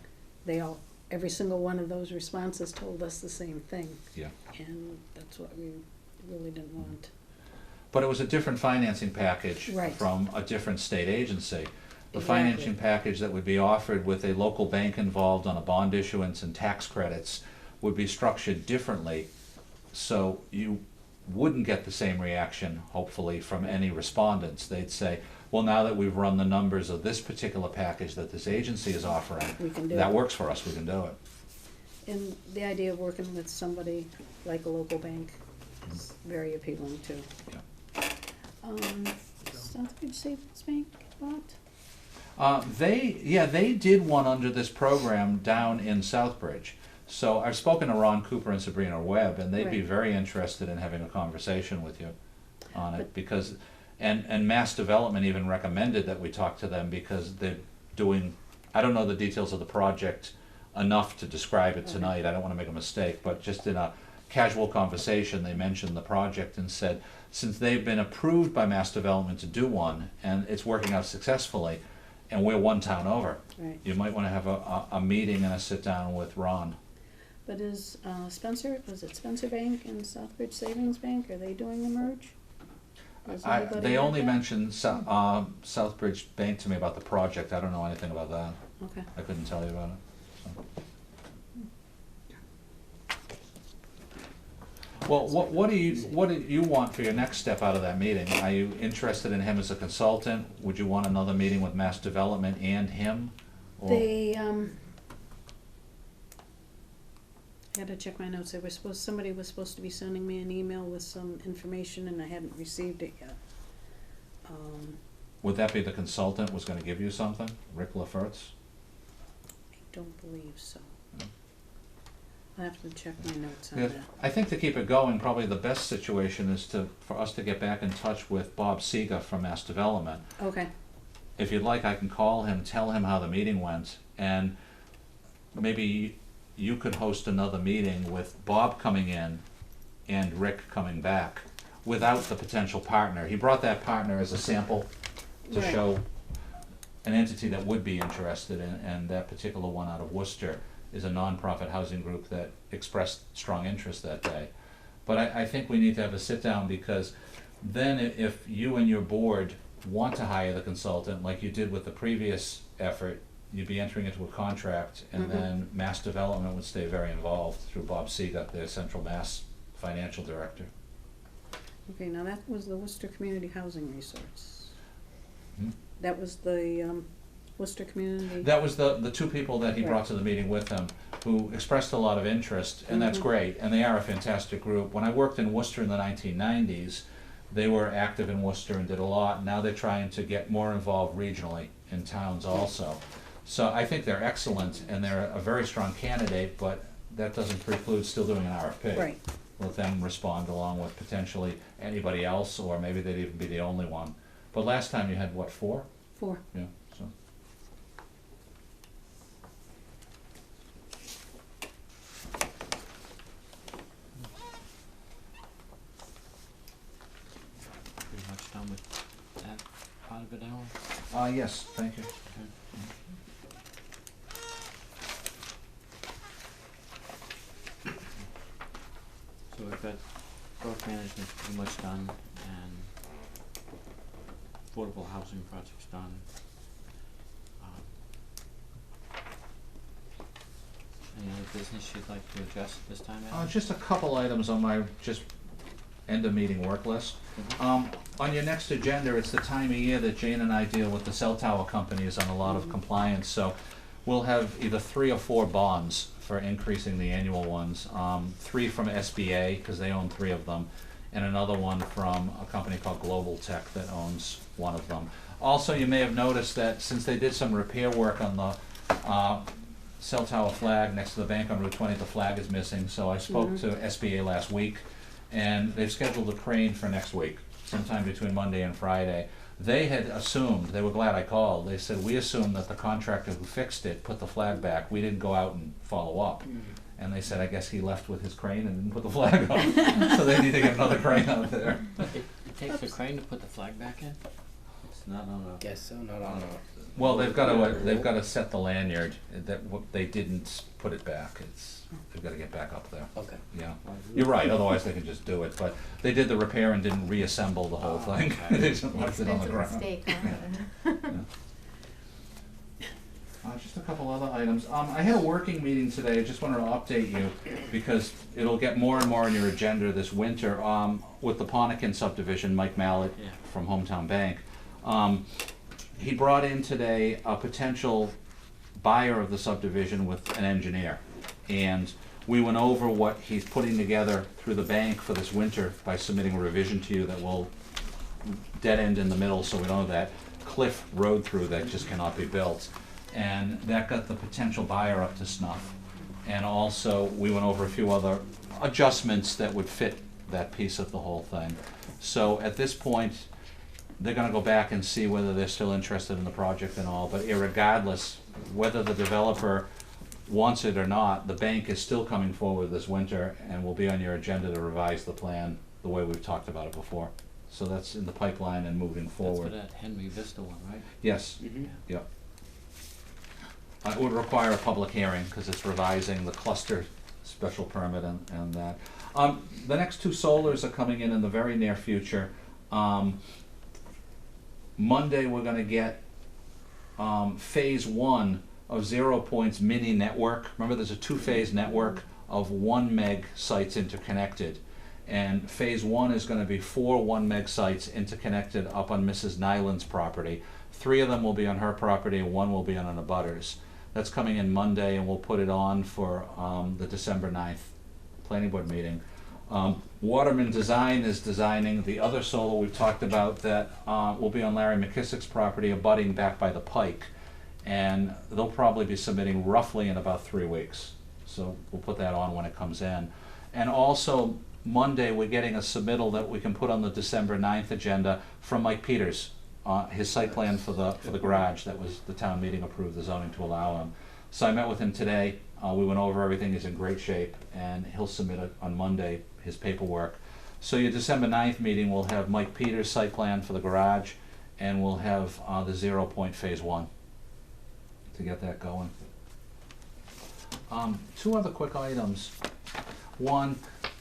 every single one of those responses told us the same thing, Yeah. and that's what we really didn't want. But it was a different financing package Right. from a different state agency. The Exactly. financing package that would be offered with a local bank involved on a bond issuance and tax credits would be structured differently, so you wouldn't get the same reaction, hopefully, from any respondents. They'd say, well, now that we've run the numbers of this particular package that this agency is offering, We can do that it. works for us, we can do it. And the idea of working with somebody like a local bank is very appealing too. Yeah. Southbridge Savings Bank bought? They did one under this program down in Southbridge. So I've spoken to Ron Cooper and Sabrina Webb, and they'd be Right. very interested in having a conversation with you on it, But- because, and Mass Development even recommended that we talk to them because they're doing, I don't know the details of the project enough to describe it Okay. tonight, I don't wanna make a mistake, but just in a casual conversation, they mentioned the project and said, since they've been approved by Mass Development to do one, and it's working out successfully, and we're one town over, Right. you might wanna have a meeting and a sit-down with Ron. But is was it Spencer Bank and Southbridge Savings Bank, are they doing a merge? Has anybody They heard only that? mentioned Southbridge Bank to me about the project, I don't know anything about that, Okay. I couldn't tell you about it, so. Well, what do you want for your next step out of that meeting? Are you interested in him as a consultant? Would you want another meeting with Mass Development and him? Or- They, I had to check my notes, somebody was supposed to be sending me an email with some information and I hadn't received it yet. Would that be the consultant was gonna give you something, Rick LaFertz? I don't believe so. No. I'll have to check my notes on Yeah, that. I think to keep it going, probably the best situation is for us to get back in touch with Bob Seega from Mass Development. Okay, If you'd like, I can call him, tell him how the meeting went, and maybe you could host another meeting with Bob coming in and Rick coming back without the potential partner. He brought that partner as a sample to Right. show an entity that would be interested in, and that particular one out of Worcester is a nonprofit housing group that expressed strong interest that day. But I think we need to have a sit-down, because then if you and your board want to hire the consultant, like you did with the previous effort, you'd be entering into a contract, and Mhm. then Mass Development would stay very involved through Bob Seega, their Central Mass Financial Director. okay, now that was the Worcester Community Housing Resource. Hmm? That was the, Worcester Community. That was the two people that he brought Right. to the meeting with him, who expressed a lot of interest, and that's Mhm. great, and they are a fantastic group. When I worked in Worcester in the 1990s, they were active in Worcester and did a lot. Now they're trying to get more involved regionally in towns also. So I think they're excellent, and they're a very strong candidate, but that doesn't preclude still doing an RFP. Right. Let them respond along with potentially anybody else, or maybe they'd even be the only one. But last time you had, what, 4? 4. Yeah, so. Pretty much done with that part of it, Alan? Yes, thank you. So we've got growth management pretty much done, and affordable housing projects done. Any other business you'd like to address at this time, Alan? Just a couple items on my end of meeting work list. On your next agenda, it's the time of year that Jane and I deal with the cell tower companies on a lot of compliance, so we'll have either 3 or 4 bonds for increasing the annual ones. 3 from SBA, because they own 3 of them, and another one from a company called Global Tech that owns 1 of them. Also, you may have noticed that since they did some repair work on the cell tower flag next to the bank on Route 20, the flag is missing, so I spoke to SBA last week, and they've scheduled a crane for next week, sometime between Monday and Friday. They had assumed, they were glad I called, they said, we assumed that the contractor who fixed it put the flag back, we didn't go out and follow up. And they said, I guess he left with his crane and didn't put the flag up, so they need to get another crane out there. It takes a crane to put the flag back in? It's not on a... Guess so, not on a. Well, they've got to set the lanyard, they didn't put it back, they've got to get back up there. Okay. Yeah, you're right, otherwise they can just do it, but they did the repair and didn't reassemble the whole thing. okay. They just left it on the Expensive ground. mistake, huh? Just a couple other items. I had a working meeting today, I just wanted to update you, because it'll get more and more on your agenda this winter, with the Ponican subdivision, Mike Mallett Yeah. from Hometown Bank. He brought in today a potential buyer of the subdivision with an engineer. And we went over what he's putting together through the bank for this winter by submitting a revision to you that will dead end in the middle, so we don't have that cliff road through that just cannot be built. And that got the potential buyer up to snuff. And also, we went over a few other adjustments that would fit that piece of the whole thing. So at this point, they're gonna go back and see whether they're still interested in the project and all, but irregardless, whether the developer wants it or not, the bank is still coming forward this winter and will be on your agenda to revise the plan the way we've talked about it before. So that's in the pipeline and moving That's forward. for that Henry Vista one, right? Yes, Mm-hmm. yep. It would require a public hearing, because it's revising the cluster special permit and that. The next 2 solars are coming in the very near future. Monday, we're gonna get phase 1 of 0 Point's mini network. Remember, there's a 2-phase network of 1 meg sites interconnected. And phase 1 is gonna be 4 1 meg sites interconnected up on Mrs. Nyland's property. 3 of them will be on her property and 1 will be on an abutters. That's coming in Monday, and we'll put it on for the December 9th planning board meeting. Waterman Design is designing the other solar we've talked about that will be on Larry McKissick's property, abutting back by the Pike. And they'll probably be submitting roughly in about 3 weeks. So we'll put that on when it comes in. And also, Monday, we're getting a submittal that we can put on the December 9th agenda from Mike Peters. His site plan for the garage that was the town meeting approved the zoning to allow him. So I met with him today, we went over everything, he's in great shape, and he'll submit it on Monday, his paperwork. So your December 9th meeting will have Mike Peters' site plan for the garage, and we'll have the 0 Point phase 1 to get that going. 2 other quick items. One,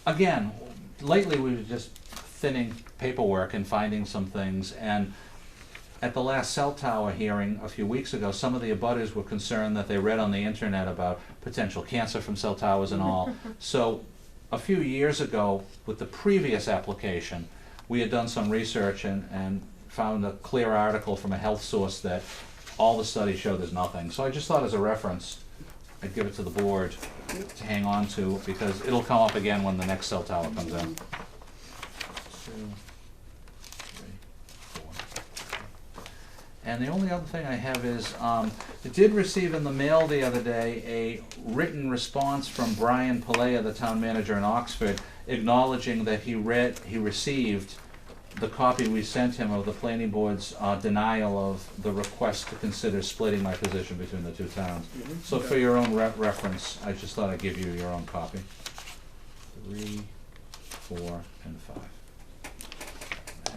again, lately we were just thinning paperwork and finding some things, and at the last cell tower hearing a few weeks ago, some of the abutters were concerned that they read on the internet about potential cancer from cell towers and all. So a few years ago, with the previous application, we had done some research and found a clear article from a health source that all the studies show there's nothing. So I just thought as a reference, I'd give it to the board to hang on to, because it'll come up again when the next cell tower comes in. 2, 3, 4. And the only other thing I have is, I did receive in the mail the other day a written response from Brian Palea, the town manager in Oxford, acknowledging that he received the copy we sent him of the planning board's denial of the request to consider splitting my position between the two towns. So for your own reference, I just thought I'd give you your own copy. 3, 4, and 5.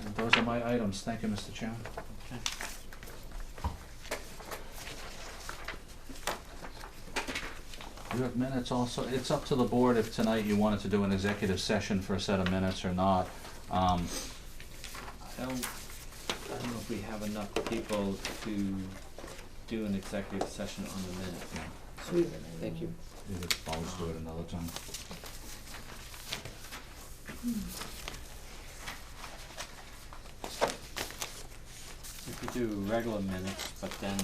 And those are my items. Thank you, Mr. Chairman. Okay. You have minutes also. It's up to the board if tonight you wanted to do an executive session for a set of minutes or not. I don't know if we have enough people to do an executive session on the minutes. Sweet, thank you. We could always do it another time. We could do regular minutes, but then,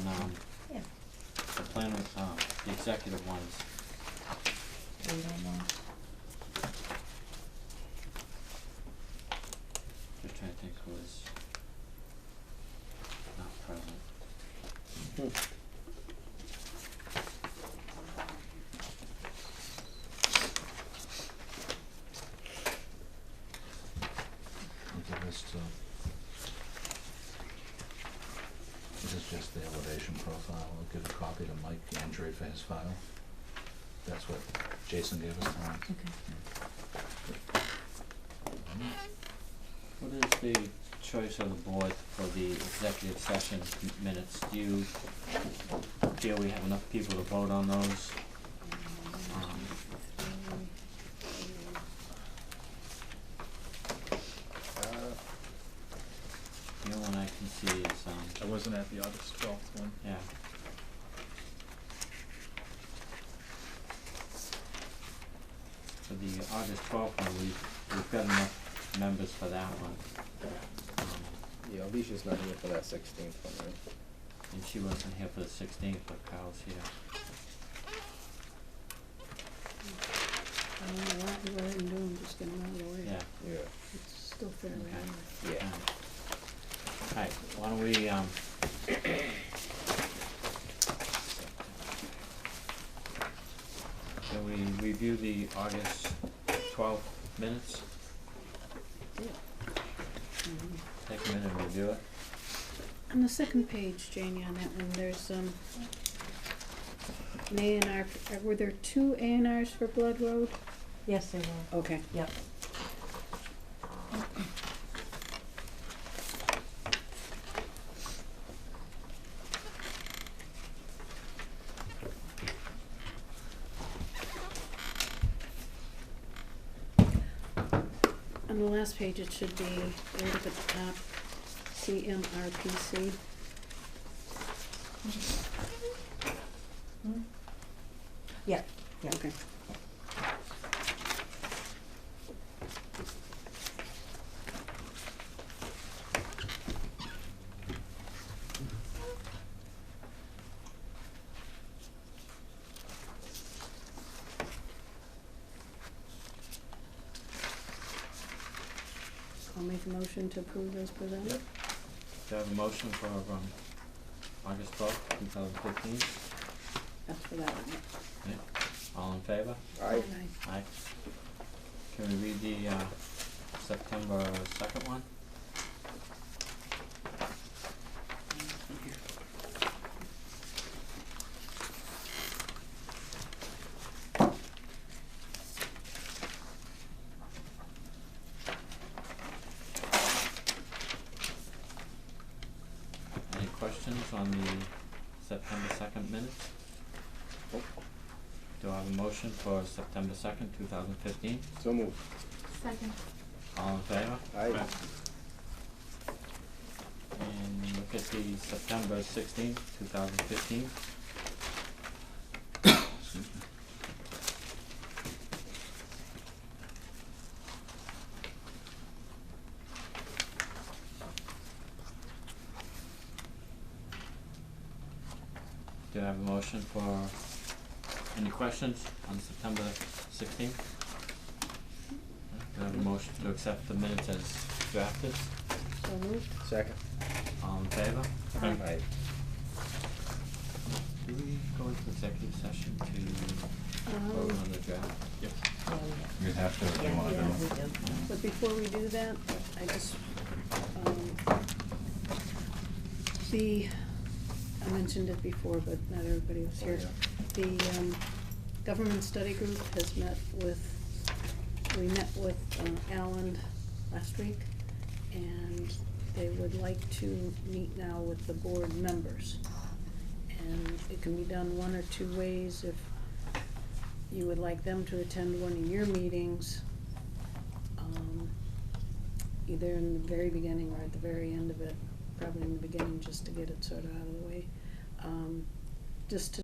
Yeah. the planner, the executive ones. Just trying to think who is not present. Look at this too. This is just the elevation profile. I'll give a copy to Mike Andrew for his file. That's what Jason gave us tonight. What is the choice of the board for the executive session minutes? Do you feel we have enough people to vote on those? The only one I can see is, I wasn't at the August 12th one. yeah. For the August 12th one, we've got enough members for that one. Yeah, Alicia's not here for that 16th one, right? And she wasn't here for the 16th, but Carl's here. I don't know what we're going to do, I'm just gonna run it away. Yeah. Yeah. It's still fairly Okay. early. Yeah. Alright, why don't we, can we review the August 12th minutes? Yeah. Take a minute and review it. On the second page, Janie, on that one, there's, an A and R, were there 2 A and Rs for Blood Road? Yes, they were. Okay. Yep. On the last page, it should be right up at the top, CMRPC. Yeah, yeah. Okay. I'll make a motion to approve as presented. Do I have a motion for, August 12th, 2015? That's for that one, yeah. Yeah. All in favor? Aye. Aye. Can we read the, September 2nd one? Any questions on the September 2nd minutes? Do I have a motion for September 2nd, 2015? So moved. Second. All in favor? Aye. And look at the September 16th, 2015. Excuse me. Do I have a motion for, any questions on September 16th? Do I have a motion to accept the minutes as drafted? So moved. Second. All in favor? Aye. Do we go into executive session to vote on the draft? Yes. Yeah, we have. You'd have to if you Yeah, wanna do. yeah, we do. But before we do that, I just, I mentioned it before, but not everybody was here. The, government study group has we met with, Alan last week, and they would like to meet now with the board members. And it can be done one or two ways. If you would like them to attend one of your meetings, either in the very beginning or at the very end of it, probably in the beginning, just to get it sort of out of the way. Just to